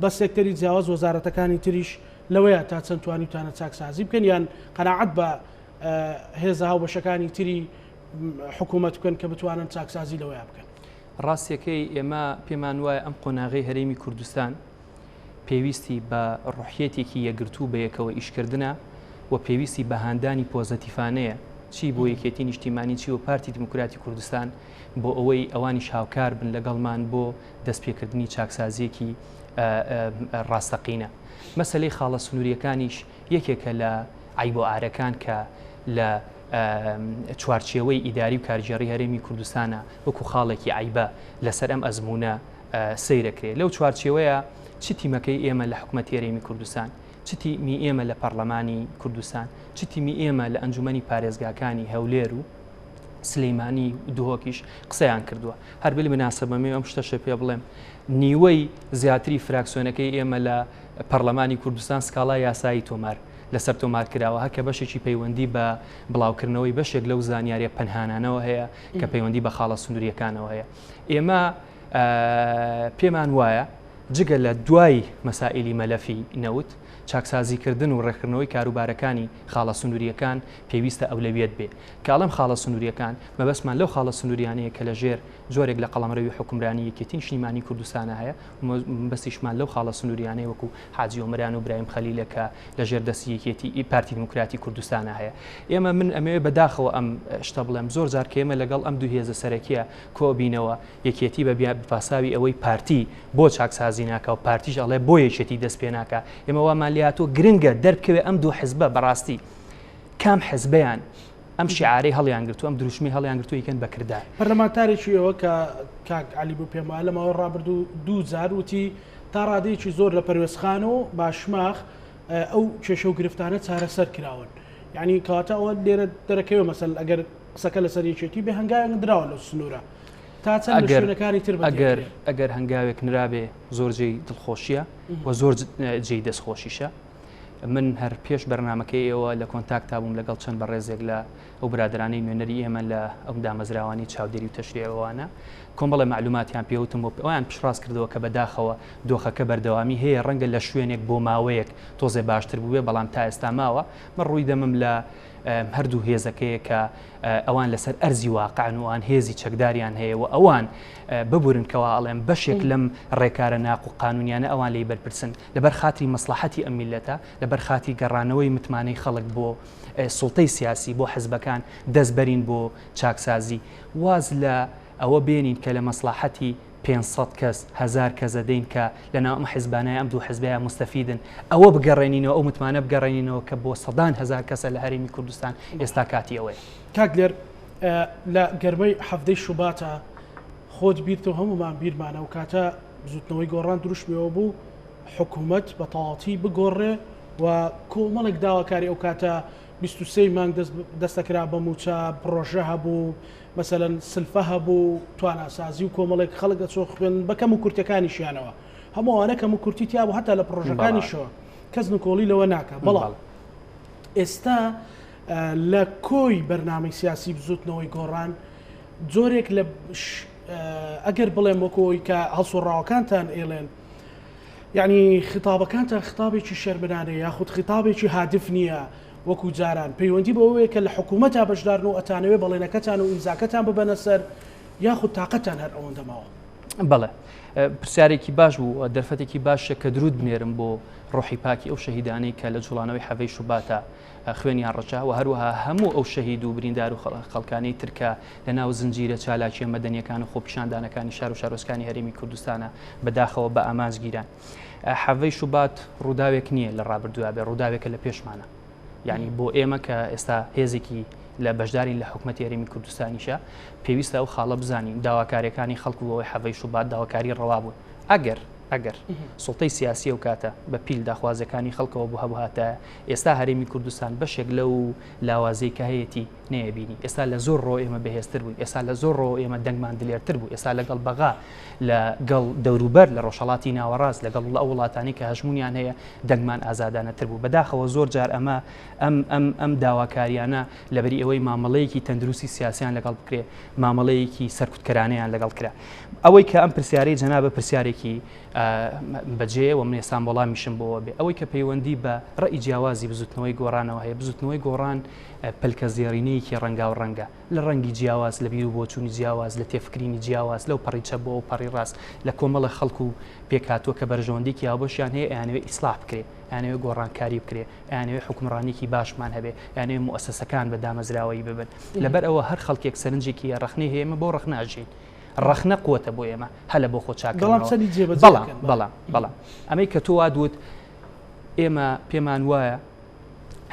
بە سێکتەری جیاواز وەزارەتەکانی تریش لەوەیە تا چەند توانیتانە چاکسازی بکەن یان قەناعەت بە هێزە هاوبەشەکانی تری حکوومەت بکەن کە بتوانن چاکسازی لەوەیە بکەن ڕاستیەکەی ئێمە پێمان وایە ئەم قۆناغی هەرێمی کوردستان پێویستی بە ڕوحیەتێکی یەکگرتوو بە یەکەوە ئیشکردنە و پێویستی بە هاندانی پۆزەتیفانەیە چی بۆ یەکێتی نیشتیمانی چی و پارتی دیموکراتی کوردستان بۆ ئەوەی ئەوانی شاوکار بن لەگەڵمان بۆ دەستپێکردنی چاکسازیەکی ڕاستەقینە. مەسەلەی خاڵە سنووریەکانیش یەکێکە لە عیب و ئارەکان کە لە چوارچێوەی ئیداری و کارژێڕی هەرێمی کوردستانە وەکو خاڵێکی عیبە لەسەر ئەم ئەزمونە سەیرەکرێت. لەو چوارچێوەیە چ تیمەکەی ئێمە لە حکوومەتی هەرێمی کوردستان، چ تیمی ئێمە لە پەرلەمانی کوردستان، چ تیمی ئێمە لە ئەنجومەنی پارێزگاکانی هەولێر و سلەیمانی دووهۆکیش قسەیان کردووە. هەر بلی مناسبەمێ ئەم شتەشە پێ بڵێم نیوەی زیاتری فراکسیۆنەکەی ئێمە لە پەرلەمانی کوردستان سکاڵای یاسایی تۆمار لەسەر تۆمار کراوە هەکە بەشێکی پەیوەندی بە بڵاوکردنەوەی بەشێک لەو زانیاریە پەنهانانەوە هەیە کە پەیوەندی بە خاڵە سنووریەکانەوە هەیە. ئێمە پێمان وایە جگە لە دوای مەسائلی مەلەفی نەوت چاکسازیکردن و ڕێکردنەوەی کاروبارەکانی خاڵە سنووریەکان پێویستە ئەولەویەت بێ کاڵم خاڵە سنووریەکان مەبەستمان لەو خاڵە سنووریانەیە کە لە ژێر جۆرێک لە قەڵەمڕەوی حکومرانی یەکێتی نیشتیمانی کوردستانە هەیە بەستیشمان لەو خاڵە سنووریانەی وەکو حاجی ئۆمران و برایم خەلیلە کە لە ژێر دەستی یەکێتی پارتی دیموکراتی کوردستانە هەیە. ئێمە من ئەمەوێ بەداخەوە ئەم شتە بڵێم زۆر جار کە ئێمە لەگەڵ ئەم دوو هێزە سەرەکیە کۆبینەوە یەکێتی بە پاساوی ئەوەی پارتی بۆ چاکسازی ناکە و پارتیش ئەڵێ بۆ یەکێتی دەست پێ ناکە. ئێمە وامان لێهاتووە گرنگە دەربکەوێ ئەم دوو حزبە بەڕاستی کام حزبیان ئەم شیعارەی هەڵیان گرتو ئەم دروشمی هەڵیان گرتو یکەن بەکردار. پەرلەمانتارێکی ئەوە کە کاک عەلی بوو پێم وایە لەماوەی ڕابردوو 2000 وتی تا ڕادەیەکی زۆر لە پەروێزخان و باشماخ ئەو کێشە و گرفتانە چارەسەر کراون. یعنی کەواتە ئەوە لێرە دەرەکەوێ مەسەل ئەگەر قسەکە لەسەر یەکێتی بێ هەنگاوێک درراوە لەو سنوورە تا چەند شوێنەکانی تر ئەگەر هەنگاوێک نرابێ زۆر جێی دڵخۆشیە و زۆر جێی دەستخۆشیشە. من هەر پێش بەرنامەکەی ئێوە لە کۆنتاکتا بووم لەگەڵ چەند بەڕێزێک لە ئەو برادرانەی نوێنەری ئێمە لە ئەم دامەزراوانی چاودێری و تەشریعەوانە کۆمەڵە معلوماتیان پێوتم بۆ ئەویان پشتڕاست کردەوە کە بەداخەوە دۆخەکە بەردەوامی هەیە ڕەنگە لە شوێنێک بۆ ماوەیەک تۆزێ باشتر بووێ بەڵام تا ئێستا ماوە. من ڕووی دەمم لە هەردوو هێزەکەیە کە ئەوان لەسەر ئەرزی واقعن و ئەوان هێزی چەکداریان هەیە و ئەوان ببورنکەوە ئەڵێم بەشێک لەم ڕێکارە ناق و قانونیانە ئەوان لی بەرپرسن لەبەر خاتری مەسلحەتی ئەم میلەتە لەبەر خاتی گەڕانەوەی متمانەی خەڵک بۆ سوڵتەی سیاسی بۆ حزبەکان دەستبەرین بۆ چاکسازی واز لە ئەوە بێنین کە لە مەسلحەتی 500 کەس 1000 کەس دەین کە لە ناو ئەم حیزبانەیە ئەم دوو حیزبەیە مستەفیدن ئەوە بگەڕێنینەوە ئەو متمانە بگەڕێنینەوە کە بۆ سەدان هزار کەسە لە هەرێمی کوردستان ئێستا کاتی ئەوەیە. کاک لێر لە گەرمەی هەفتەی شوباتە خۆت بیرتەوە هەمومان بیرمانە و کاتە زوتنەوەی گۆڕان دروشتبێەوە بوو حکوومەت بە تەواوەتی بگۆڕێ و کۆمەڵێک داواکاری ئەو کاتە 23 مانگ دەستەکرا بە موچە پرۆژە هەبوو مەسەلەن سلفە هەبوو تواناسازی و کۆمەڵێک خەڵک دەچۆ خوێن بەکەم و کورتەکانیشیانەوە هەمووانە کەم و کورتی تیا بوو هەتا لە پرۆژەکانیشەوە کەس نکۆڵی لەوە ناکە. بەڵام ئێستا لە کۆی بەرنامەی سیاسی بزوتنەوەی گۆڕان جۆرێک لە ئەگەر بڵێم وەکۆی کە هەڵسوڕاوەکانتان ئێڵێن یعنی خطابەکانتان خطابێکی شەرمنانە یاخود خطابێکی هادف نییە وەکو جاران پەیوەندی بەوەیە کە لە حکوومەتا بەشدارن و ئەتانەوێ بەڵێنەکەتان و ئیمزاکەتان ببەنە سەر یاخود تااقەتان هەر ئەوەندەماوە. بەڵێ پرسیارێکی باش بوو دەرفەتێکی باشە کە درود بنێرم بۆ ڕۆحی پاکی ئەو شەهیدانەی کە لە جوڵانەوەی حەڤەی شوباتە خوێنیان ڕەچا و هەروەها هەموو ئەو شەهید و بریندار و خەڵکانی ترکە لە ناو زنجیرە چالاکیە مەدەنیەکان و خۆپیشاندانەکانی شار و شارۆچکانی هەرێمی کوردستانە بەداخەوە بە ئامانجگیران. حەڤەی شوبات ڕووداوێک نییە لە ڕابردووە بێ ڕووداوێکە لە پێشمانە یعنی بۆ ئێمە کە ئێستا هێزێکی لە بەشداری لە حکوومەتی هەرێمی کوردستانیشە پێویستە ئەو خاڵە بزانین داواکاریەکانی خەڵکو بۆەوەی حەڤەی شوبات داواکاری ڕەوا بوون ئەگەر سوڵتەی سیاسی و کاتە بە پیل داخوازەکانی خەڵکەوە بوو هەبووهاتە ئێستا هەرێمی کوردستان بەشێک لەو لاوازەی کە هەیەی نەیەبینی ئێستا لە زۆر ڕۆ ئێمە بەهێزتر بووین ئێستا لە زۆر ڕۆ ئێمە دەنگمان دلێرتر بوو ئێستا لەگەڵ بەغا لەگەڵ دەوروبەر لە ڕۆژهەڵاتی ناوەڕاست لەگەڵ ئەو وڵاتانی کە هەژمونیان هەیە دەنگمان ئازادانەتر بوو بەداخەوە زۆر جار ئەمە ئەم داواکاریانە لەبەری ئەوەی مامەڵەیەکی تەندروستی سیاسیان لەگەڵ بکرێ مامەڵەیەکی سەرکوتکەرانەیان لەگەڵ کرا ئەوەی کە ئەم پرسیارەی جەنابە پرسیارێکی بەجێ و من ێسان وەڵامیشم بۆەوە بێ ئەوەی کە پەیوەندی بە ڕێی جیاوازی بزوتنەوەی گۆڕانەوە هەیە بزوتنەوەی گۆڕان پلکە زێڕینەیەکی ڕەنگا و ڕەنگە لە ڕەنگی جیاواز لە بیر و بۆچوونی جیاواز لە تێفکرینی جیاواز لەو پەڕیچە بۆ و پەڕی ڕاست لە کۆمەڵە خەڵکو و پێکاتوە کە بەرژەوەندێکی یاوبەشیان هەیە یانەوێت ئیسلاح بکرێ یانەوێت گۆڕانکاری بکرێ یانەوێت حکومڕانێکی باشمان هەبێ یانەوێت موسسەکان بە دامەزراوەی ببن لەبەر ئەوە هەر خەڵکێک سەرنجێکی ڕەخنەی هەیە ئێمە بۆ ڕەخناژین ڕەخنە قوتە بۆ ئێمە هەلە بۆ خۆچاکەڵام ئەمەی کە تۆ وادوت ئێمە پێمان وایە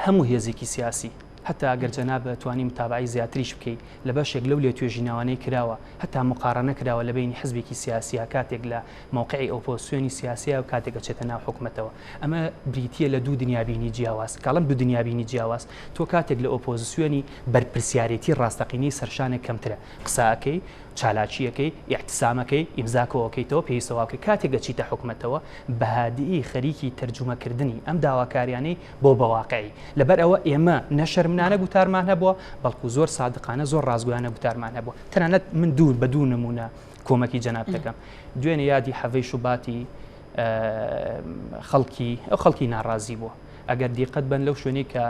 هەموو هێزێکی سیاسی حتا ئەگەر جەنابە توانی متابعی زیاتریش بکەیت لە بەشێک لەو لێ توێژیناوانەی کراوە هەتا مقارنە کراوە لە بینی حزبێکی سیاسیە کاتێک لە مووقعی ئۆپۆزیسیۆنی سیاسیە و کاتێک دەچێتە ناو حکومەتەوە ئەمە بریتیە لە دوو دنیابینی جیاواز کاڵم دوو دنیابینی جیاواز تۆ کاتێک لە ئۆپۆزیسیۆنی بەرپرسیارەتی ڕاستەقینەی سەرشانێک کەمترە قساکەی چالاکیەکەی ئیحتسامەکەی ئیمزاکەوەکەیتەوە پێی سەواکە کاتێک دەچیتە حکومەتەوە بەهادیی خەریکی تەرجومەکردنی ئەم داواکاریانەی بۆ بەواقعی لەبەر ئەوە ئێمە نەشەرمنانە گوتارمان هەبووە بەڵکو زۆر سادقانە زۆر ڕازگویانە گوتارمان هەبووە تەنانەت من دوور بە دوو نمونە کۆمەکی جەناب دەکەم دوێنێ یادی حەڤەی شوباتی خەڵکی ناڕازی بووە ئەگەر دیقەت بن لەو شوێنەی کە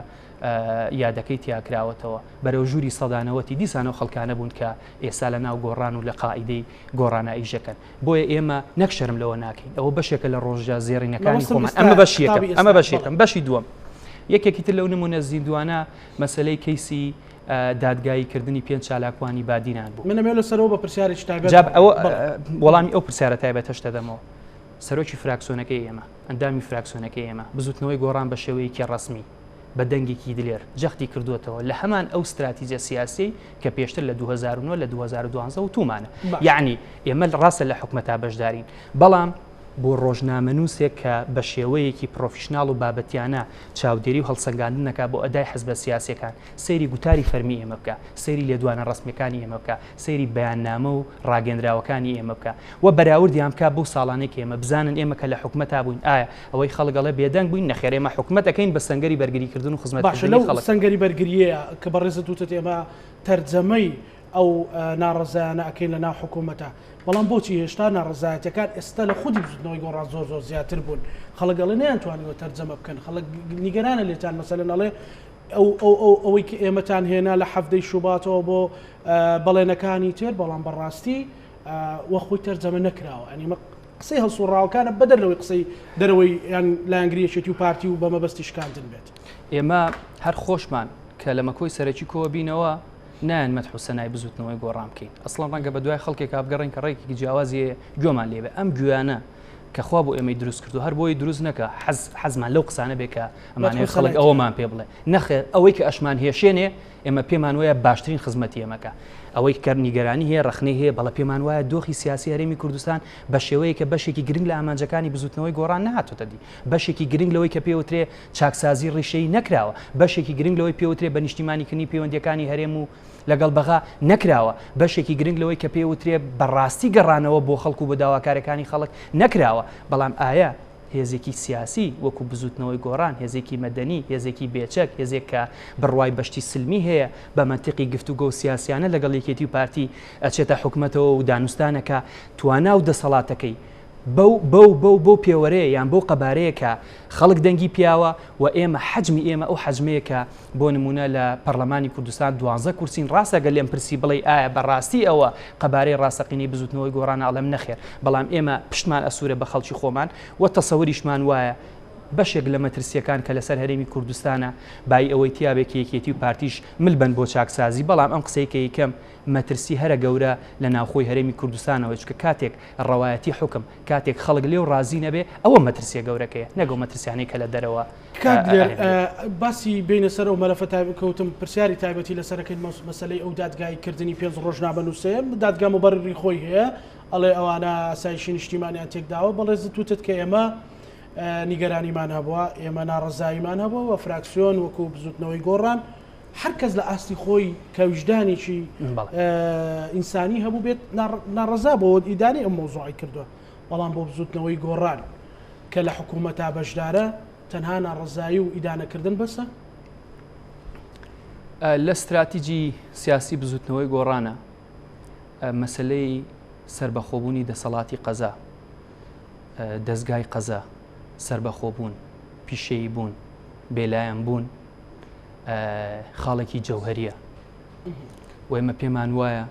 یادەکەی تیاکراوەتەوە بەرەو ژووری سەدانەوەتی دیسانەوە خەڵکانە بوون کە ئێستا لە ناو گۆڕان و لە قائیدەی گۆڕانائیژەکەن بۆیە ئێمە نەکشەرم لەوە ناکەین ئەوە بەشێکە لە ڕۆژە زێڕینەکانی خۆمان ئەمە بەشێکم بەشی دووەم یەکێکی تر لەو نمونە زیندوانە مەسلەی کەیسی دادگاییکردنی پێنج چالاکوانی بادینان بوو منەمێ لە سەرەوە بە پرسیارێکی تایبەت وەڵامی ئەو پرسیارە تایبەتەش دەدەمەوە سەرۆکی فراکسیۆنەکەی ئێمە ئەندامی فراکسیۆنەکەی ئێمە بزوتنەوەی گۆڕان بە شێوەیەکی ڕسمی بە دەنگێکی دلێر جەختی کردوێتەوە لە هەمان ئەو استراتیجە سیاسی کە پێشتر لە 2009 لە 2012 و تومانە یعنی ئێمە ڕاستە لە حکومەتا بەشدارین بەڵام بۆ ڕۆژنامەنووسێک کە بە شێوەیەکی پرۆفیشناڵ و بابەتیانە چاودێری و هەڵسەنگاندنەکە بۆ ئەدای حزبە سیاسەکان سەیری گوتاری فەرمی ئێمە بکە سەیری لێدوانە ڕسمیەکانی ئێمە بکە سەیری بەیاننامە و ڕاگەندراوەکانی ئێمە بکە و بەراوردیان بکە بۆ ساڵانێک ئێمە بزانن ئێمە کە لە حکومەتا بووین ئایا ئەوەی خەڵگەڵە بێدەنگ بووین نەخێر ئێمە حکومەتەکەین بە سەنگەری بەرگریکردن و خزمەتکردنی خەڵک سەنگەری بەرگریە کە بەڕێزت وتت ئێمە تەرجەمەی ئەو ناڕەزایانە ئەکەین لە ناو حکوومەتە بەڵام بۆچی هێشتا ناڕەزایەتەکان ئێستا لە خودی بزوتنەوەی گۆڕان زۆر زیاتر بوون خەڵگەڵە نەیانتوانیوە تەرجەمە بکەن خەڵک نیگەرانە لێتان مەسەلەن ئەڵێ ئەوەی کە ئێمەتان هێنا لە حەفدەی شوباتەوە بۆ بەڵێنەکانی تر بەڵام بەڕاستی وەخۆی تەرجەمە نەکراوە ئەنیمە قسەی هەڵسوڕاوەکانە بەدەر لەوەی قسەی دەرەوەی یان لایەنگریەشێتی و پارتی و بە مەبەستی شکاندن بێت ئێمە هەر خۆشمان کە لە مەکۆی سەرەکی کۆوە بینەوە نان مەدح و سەنای بزوتنەوەی گۆڕام بکەین ئەسڵان ڕەنگە بە دوای خەڵکێک کابگەڕین کە ڕێکی جیاوازی گوێمان لێبێ ئەم گویانە کە خوا بۆ ئێمەی دروست کردو هەر بۆی دروست نەکە حەزمان لەو قسانە بێ کە ئەمانەیە خەڵک ئەوەمان پێ بڵێ نەخێر ئەوەی کە ئەشمان هێشێنێ ئێمە پێمان وایە باشترین خزمەتی ئێمەکە ئەوەی کەرنیگەرانی هەیە ڕخنەی هەیە بەڵە پێمان وایە دۆخی سیاسی هەرێمی کوردستان بە شێوەیە کە بەشێکی گرنگ لە ئامانجەکانی بزوتنەوەی گۆڕان نهاتوتە دی بەشێکی گرنگ لەوەی کە پێوترێ چاکسازی ڕیشەی نەکراوە بەشێکی گرنگ لەوەی پێوترێ بە نیشتیمانیکردنی پەیوەندیەکانی هەرێم و لەگەڵ بەغا نەکراوە بەشێکی گرنگ لەوەی کە پێوترێ بەڕاستی گەڕانەوە بۆ خەڵکو بە داواکارەکانی خەڵک نەکراوە بەڵام ئایا هێزێکی سیاسی وەکو بزوتنەوەی گۆڕان هێزێکی مەدەنی هێزێکی بێچەک هێزێک کە بڕوای بەشتی سلمی هەیە بە منتیقی گفتوگۆ و سیاسیانە لەگەڵ یەکێتی و پارتی ئەچێتە حکومەتەوە و دانوستانەکە توانا و دەسەڵاتەکەی بەو پێوەرەیە یان بۆ قەبارەیە کە خەڵک دەنگی پیاوە و ئێمە حەجمی ئێمە ئەو حەجمەیە کە بۆ نمونە لە پەرلەمانی کوردستان 12 کورسین ڕاستەگە لێم پرسی بڵێ ئایا بەڕاستی ئەوە قەبارەی ڕاستەقینی بزوتنەوەی گۆڕان ئاڵم نەخێر بەڵام ئێمە پشتمان ئەسوورە بە خەڵکی خۆمان و تەسەوریشمان وایە بەشێک لە مەترسیەکان کە لەسەر هەرێمی کوردستانە بای ئەوەی تیاابێکی یەکێتی و پارتیش ملبەن بۆ چاکسازی بەڵام ئەم قسەی کە یەکەم مەترسی هەرە گەورە لە ناوخۆی هەرێمی کوردستانەوە چکە کاتێک ڕەوایەتی حکم کاتێک خەڵک لێو ڕازی نەبێ ئەوە مەترسیە گەورەکەیە نەگەڵ مەترسیانی کە لە دەرەوە باسی بینە سەر و مەلەفە کەوتم پرسیاری تایبەتی لەسەرەکەی مەسلەی ئەو دادگاییکردنی پێنج ڕۆژنامە نووسێ دادگام و بەرری خۆی هەیە ئەڵێ ئەوانە ئاسایشی نیشتیمانیان تێکداوە بەڵێ زتوتت کە ئێمە نیگەرانیمان هەبووە ئێمە ناڕزاییمان هەبووە و فراکسیۆن وەکو بزوتنەوەی گۆڕان هەرکەس لە ئاستی خۆی کە وجدانێکی ئینسانی هەبوو بێت ناڕزا بۆ ئیدانی ئەم مۆزوعی کردووە بەڵام بۆ بزوتنەوەی گۆڕان کە لە حکوومەتا بەشدارە تەنها ناڕزایی و ئیدانەکردن بەسە لە استراتیجی سیاسی بزوتنەوەی گۆڕانە مەسلەی سربەخۆبوونی دەسەڵاتی قەزا دەستگای قەزا سربەخۆ بوون پیشەیی بوون بێلایەن بوون خاڵێکی جەوهەریە و ئێمە پێمان وایە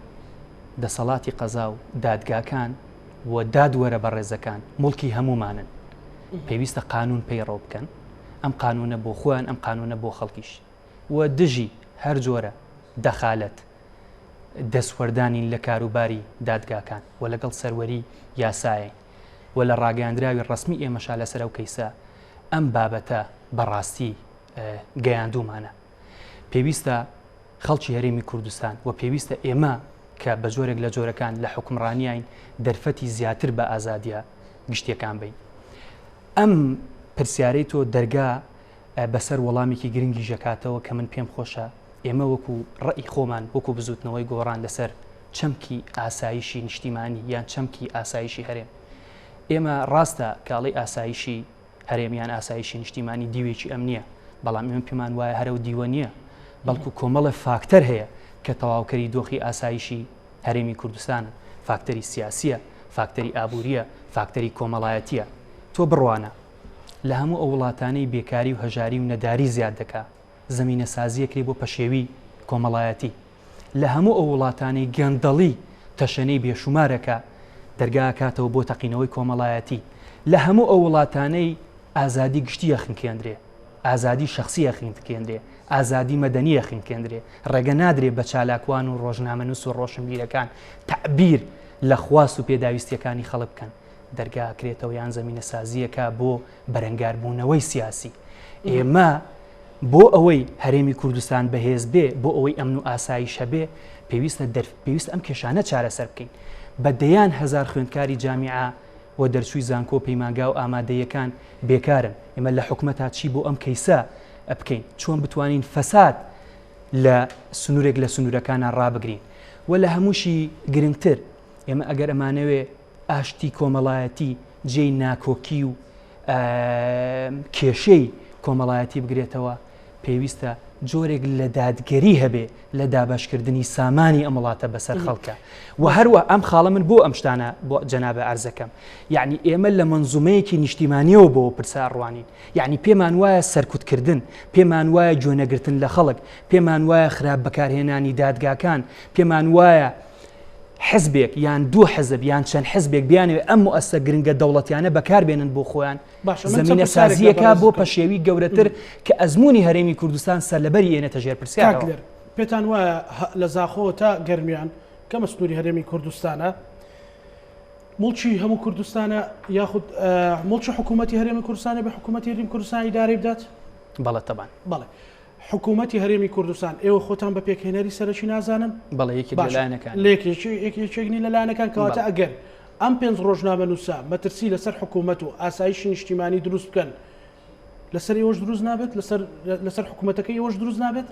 دەسەڵاتی قەزا و دادگاکان و دادوەرە بە ڕێزەکان مڵکی هەمومانن پێویستە قانون پەیڕۆ بکەن ئەم قانونە بۆ خۆیان ئەم قانونە بۆ خەڵکیش و دژی هەر جۆرە دەخالەت دەسوەردانی لە کاروباری دادگاکان و لەگەڵ سەروەری یاسایە و لە ڕاگەاندراوی ڕسمی ئێمەشا لەسەر ئەو کەیسە ئەم بابەتە بەڕاستی گەیاندومانە پێویستە خەڵکی هەرێمی کوردستان و پێویستە ئێمە کە بە جۆرێک لە جۆرەکان لە حکومڕانیین دەرفەتی زیاتر بە ئازادیە گشتیەکان بین ئەم پرسیارەی تۆ دەرگا بەسەر وەڵامێکی گرنگی ژەکاتەوە کە من پێم خۆشە ئێمە وەکو ڕێی خۆمان وەکو بزوتنەوەی گۆڕان لەسەر چەمکی ئاسایشی نیشتیمانی یان چەمکی ئاسایشی هەرێم ئێمە ڕاستە کاڵی ئاسایشی هەرێمیان ئاسایشی نیشتیمانی دیوێکی ئەم نییە بەڵام ئێمە پێمان وایە هەرە و دیوە نییە بەڵکو کۆمەڵە فاکتەر هەیە کە تەواوکەری دۆخی ئاسایشی هەرێمی کوردستانن فاکتەری سیاسیە فاکتەری ئابووریە فاکتەری کۆمەڵایەتیە تۆ بڕوانە لە هەموو ئەو وڵاتانەی بێکاری و هەژاری و نەداری زیاد دەکا زمینە سازیەکری بۆ پەشێوی کۆمەڵایەتی لە هەموو ئەو وڵاتانەی گەندەڵی تەشەنەی بێشومارەکە دەرگاکاتەوە بۆ تەقینەوەی کۆمەڵایەتی لە هەموو ئەو وڵاتانەی ئازادی گشتی یەخنکێندرێ ئازادی شخصی یەخینکێندرێ ئازادی مەدەنی یەخینکێندرێ ڕێگە نادرێ بە چالاکوان و ڕۆژنامەنووس و ڕۆشنبیرەکان تعبیر لە خواست و پێداویستیەکانی خەڵک بکەن دەرگاکرێتەوە یان زمینە سازیەکە بۆ بەرەنگاربوونەوەی سیاسی ئێمە بۆ ئەوەی هەرێمی کوردستان بەهێز بێ بۆ ئەوەی ئەمن و ئاسایشە بێ پێویستە ئەم کێشانە چارەسەر بکەین بە دەیان هەزار خوێندکاری جامیعە و دەرچووی زانکۆ پەیمانگا و ئامادەیەکان بێکارن ئێمە لە حکومەت چی بۆ ئەم کەیسە بکەین چۆن بتوانین فەساد لە سنوورێک لە سنوورەکانە ڕابگرین و لە هەمووشی گرنگتر ئێمە ئەگەر ئەمانەوێ ئاشتی کۆمەڵایەتی جێی ناکۆکی و کێشەی کۆمەڵایەتی بگرێتەوە پێویستە جۆرێک لە دادگەری هەبێ لە دابشکردنی سامانی ئەم وڵاتە بەسەر خەڵکە و هەروە ئەم خاڵە من بۆ ئەم شتانە بۆ جەنابە ئەرزەکەم یعنی ئێمە لە منزومەیەکی نیشتیمانیەوە بۆ پرسا ڕوانین یعنی پێمان وایە سەرکوتکردن پێمان وایە جۆنەگرتن لە خەڵک پێمان وایە خراپ بەکارهێنانی دادگاکان پێمان وایە حزبێک یان دوو حزب یان چەند حزبێک بیانوێ ئەم مؤسسە گرنگە دەوڵەتیانە بەکاربێنن بۆ خۆیان زمینە سازیەکە بۆ پەشێوی گەورەتر کە ئەزمموی هەرێمی کوردستان سەرلەبەری ئێنێتە ژێر پرسیارەوە پێتان وایە لە زاخۆ تا گەرمیان کە مەسنووری هەرێمی کوردستانە مڵکی هەموو کوردستانە یاخود مڵکی حکوومەتی هەرێمی کوردستانە بە حکوومەتی هەرێمی کوردستانی دارەی بدات بەڵێ تەبان بەڵێ حکوومەتی هەرێمی کوردستان ئێوە خۆتان بە پێکهێنەری سەرەکی نازانن بەڵێ یەکی لەلایەنەکان یەکێکنی لەلایەنەکان کەواتە ئەگەر ئەم پێنج ڕۆژنامەنووسا مەترسی لەسەر حکوومەت و ئاسایشی نیشتیمانی دروست بکەن لەسەر ئێوەش دروست نابێت لەسەر حکوومەتەکەی ئێوەش دروست نابێت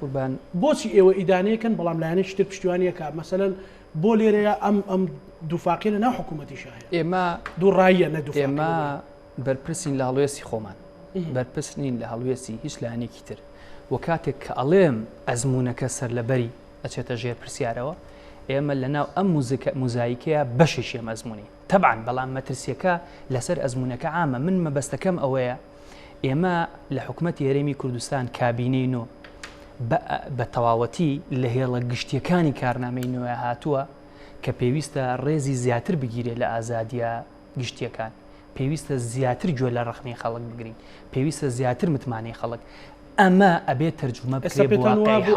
بۆچی ئێوە ئیدانەیەکەن بەڵام لایەنێکی تر پشتیوانیەکە مەسەلەن بۆ لێرەیە ئەم دووفاقی لە ناو حکوومەتی شایە ئێمە دووڕاییە نەدوو ئێمە بەرپرسین لە هەڵوێستی خۆمان بەرپرسنین لە هەڵوێستی هیچ لایەنێکی تر و کاتێک کە ئەڵێم ئەزمونونەکە سەرلەبەری ئەچێتە ژێر پرسیارەوە ئێمە لەناو ئەم موزاییکەیە بەشێکی ئەزمموی تەبعاً بەڵام مەترسیەکە لەسەر ئەزمونونەکە عامە من مەبەستەکەم ئەوەیە ئێمە لە حکوومەتی هەرێمی کوردستان کابینەی نۆ بە تەواوەتی لە هێڵە گشتیەکانی کارنامەی نوێ هاتووە کە پێویستە ڕێزی زیاتر بگیرێ لە ئازادیە گشتیەکان پێویستە زیاتر گوێ لە ڕخنی خەڵک بگرین پێویستە زیاتر متمانەی خەڵک ئەمە ئەبێت تەرجمە بکرێت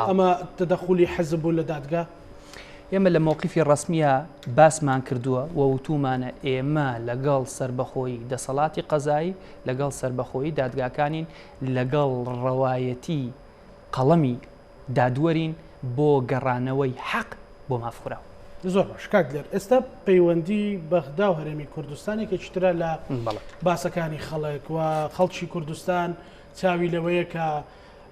ئەمە تەدەخولی حەزب بوو لە دادگا ئێمە لە مووقیفی ڕسمیە باسمان کردووە و وتومانە ئێمە لەگەڵ سربەخۆی دەسەڵاتی قەزایی لەگەڵ سربەخۆی دادگاکانین لەگەڵ ڕەوایەتی قەڵەمی دادوەرین بۆ گەڕانەوەی حەق بۆ مافخوراو زۆر باش کاک لێر ئێستا پەیوەندی بەغدا و هەرێمی کوردستانێکی ترە لە باسەکانی خەڵک و خەڵکی کوردستان چاوی لەوەیە کە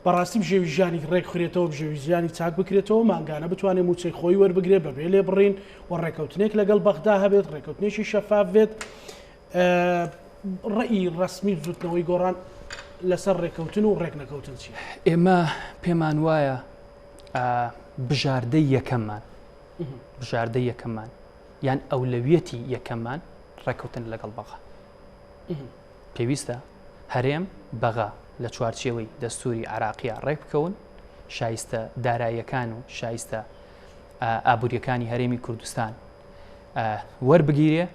بەڕاستی بژێوی ژیانی ڕێک خوێتەوە بژێوی ژیانی چاک بکرێتەوە ماگانە بتوانێت موچەی خۆی وەربگرێت بەبێ لێ بڕین و ڕێکەوتنێک لەگەڵ بەغدا هەبێت ڕێکەوتنێکی شەفاف بێت ڕێی ڕسمی زوتنەوەی گۆڕان لەسەر ڕێکەوتن و ڕێک نەکەوتن چی ئێمە پێمان وایە بژاردەی یەکەممان یان ئەولەویەتی یەکەممان ڕێکەوتن لەگەڵ بەغا پێویستە هەرێم بەغا لە چوارچێوەی دەستوری عراقیە ڕێک بکەون شایستە داراییەکان و شایستە ئابوووریەکانی هەرێمی کوردستان وەربگیرێ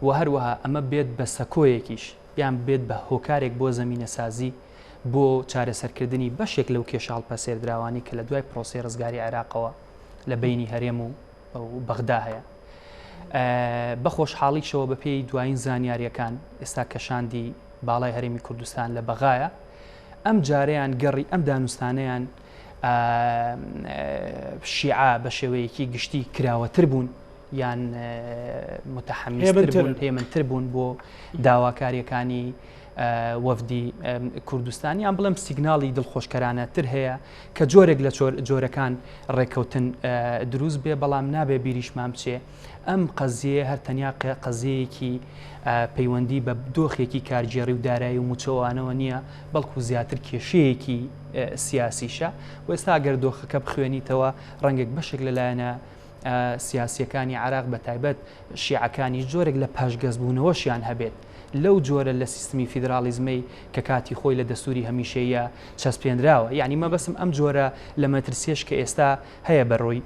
و هەروەها ئەمە بێت بە سەکۆیەکیش یان بێت بە هۆکارێک بۆ زەمینە سازی بۆ چارەسەرکردنی بەشێک لەو کێشاڵ پەسێردراوانی کە لە دوای پرۆسی ڕزگاری عێراقەوە لە بینی هەرێم و بەغدا هەیە. بە خۆشحاڵیشەوە بە پێی دوایین زانیاریەکان ئێستا کەشاندی باڵای هەرێمی کوردستان لە بەغایە ئەم جارەیان گەڕی ئەم دانوستانەیان شیعە بە شێوەیەکی گشتی کراوەتر بوون یان متحەمیزتر هێمنتر بوون بۆ داواکاریەکانی وەفدی کوردستانی یان بڵێم سیگناڵی دڵخۆشکەرانەتر هەیە کە جۆرێک لە جۆرەکان ڕێکەوتن دروست بێ بەڵام نابێ بیریشمان بچێ ئەم قەزیە هەر تەنیا قەزیەیەکی پەیوەندی بە دۆخێکی کارگێڕی و دارایی و موچەوانەوە نییە بەڵکو زیاتر کێشەیەکی سیاسیشە و ئێستا گەر دۆخەکە بخوێنیتەوە ڕەنگێک بەشێک لەلایەنە سیاسیەکانی عراق بە تایبەت شیعەکانی جۆرێک لە پاشگەزبوونەوەشیان هەبێت لەو جۆرە لە سیستمی فیدرالیزمەی کە کاتی خۆی لە دەستوری هەمیشەیە چەسپێنراوە یعنی مەبەسم ئەم جۆرە لە مەترسیەش کە ئێستا هەیە بەڕۆی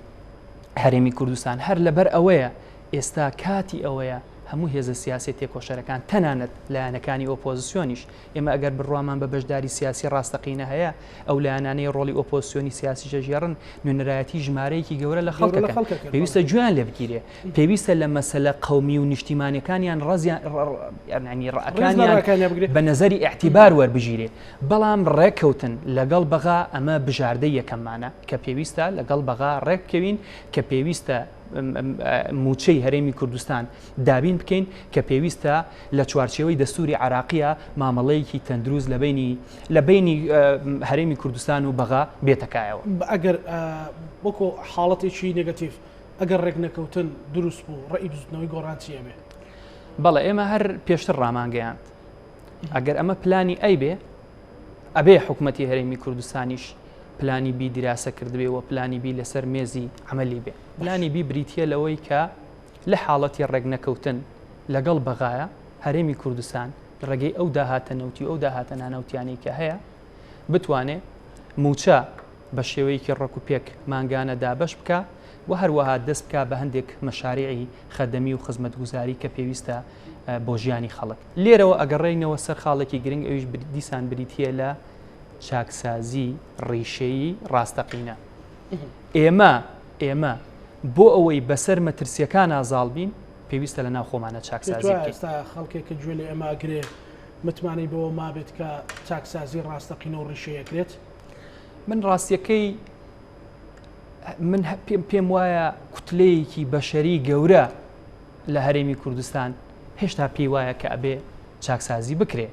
هەرێمی کوردستان هەر لەبەر ئەوەیە ئێستا کاتی ئەوەیە هەموو هێزە سیاسی تێکۆشەرەکان تەنانەت لایەنەکانی ئۆپۆزیسیۆنیش ئێمە ئەگەر بڕوامان بە بەشداری سیاسی ڕاستەقینە هەیە ئەو لایەنانەی ڕۆڵی ئۆپۆزیسیۆنی سیاسی ژێڕن نوێنەرایەتی ژمارەیەکی گەورە لە خەڵکەکە پێویستە گوێیان لێ بگیرێ پێویستە لە مەسەلە قەومی و نیشتیمانیەکانیان ڕزیان ڕەکانیان بە نەزەری ئێعتیبار وەربژیرێ بەڵام ڕێککەوتن لەگەڵ بەغا ئەمە بژاردەی یەکەممانە کە پێویستە لەگەڵ بەغا ڕێککەوین کە پێویستە موچەی هەرێمی کوردستان دابین بکەین کە پێویستە لە چوارچێوەی دەستوری عراقیە مامەڵەیەکی تەندروست لە بینی هەرێمی کوردستان و بەغا بێتەکایەوە ئەگەر وەکو حاڵەتێکی نێگەتیڤ ئەگەر ڕێک نەکەوتن دروست بوو ڕێی دروستنەوەی گۆڕان چیە بێ؟ بەڵێ ئێمە هەر پێشتر ڕامانگەیاند ئەگەر ئەمە پلانی ئەی بێ ئەبێ حکوومەتی هەرێمی کوردستانیش پلانی بی دیراسە کردبێ و پلانی بی لەسەر مێزی عملی بێ پلانی بی بریتە لەوەی کە لە حاڵەتی ڕێک نەکەوتن لەگەڵ بەغایە هەرێمی کوردستان ڕێگەی ئەو داهاتە نەوتی ئەو داهاتە نانەوتیانی کە هەیە بتوانێت موچە بە شێوەیەکی ڕێک و پێک مانگانە دابەش بکە و هەروەها دەست بکە بە هەندێک مەشاریعی خەدەمی و خزمەتگوزاری کە پێویستە بۆ ژیانی خەڵک لێرەوە ئەگەڕێینەوە سەر خاڵێکی گرنگ ئەویش دیسان بریتە لە چاکسازی ڕیشەیی ڕاستەقینە ئێمە بۆ ئەوەی بەسەر مەترسیەکان ئازاڵ بین پێویستە لە ناو خۆمانە چاکسازی ئێستا خەڵکێکە گوێ لە ئێماگرێ متمانی بەوە مابێت کە چاکسازی ڕاستەقینە و ڕیشەیەکرێت من ڕاستیەکەی من پێم وایە کوتلەیەکی بەشەری گەورە لە هەرێمی کوردستان هێشتا پێی وایە کە ئەبێ چاکسازی بکرێ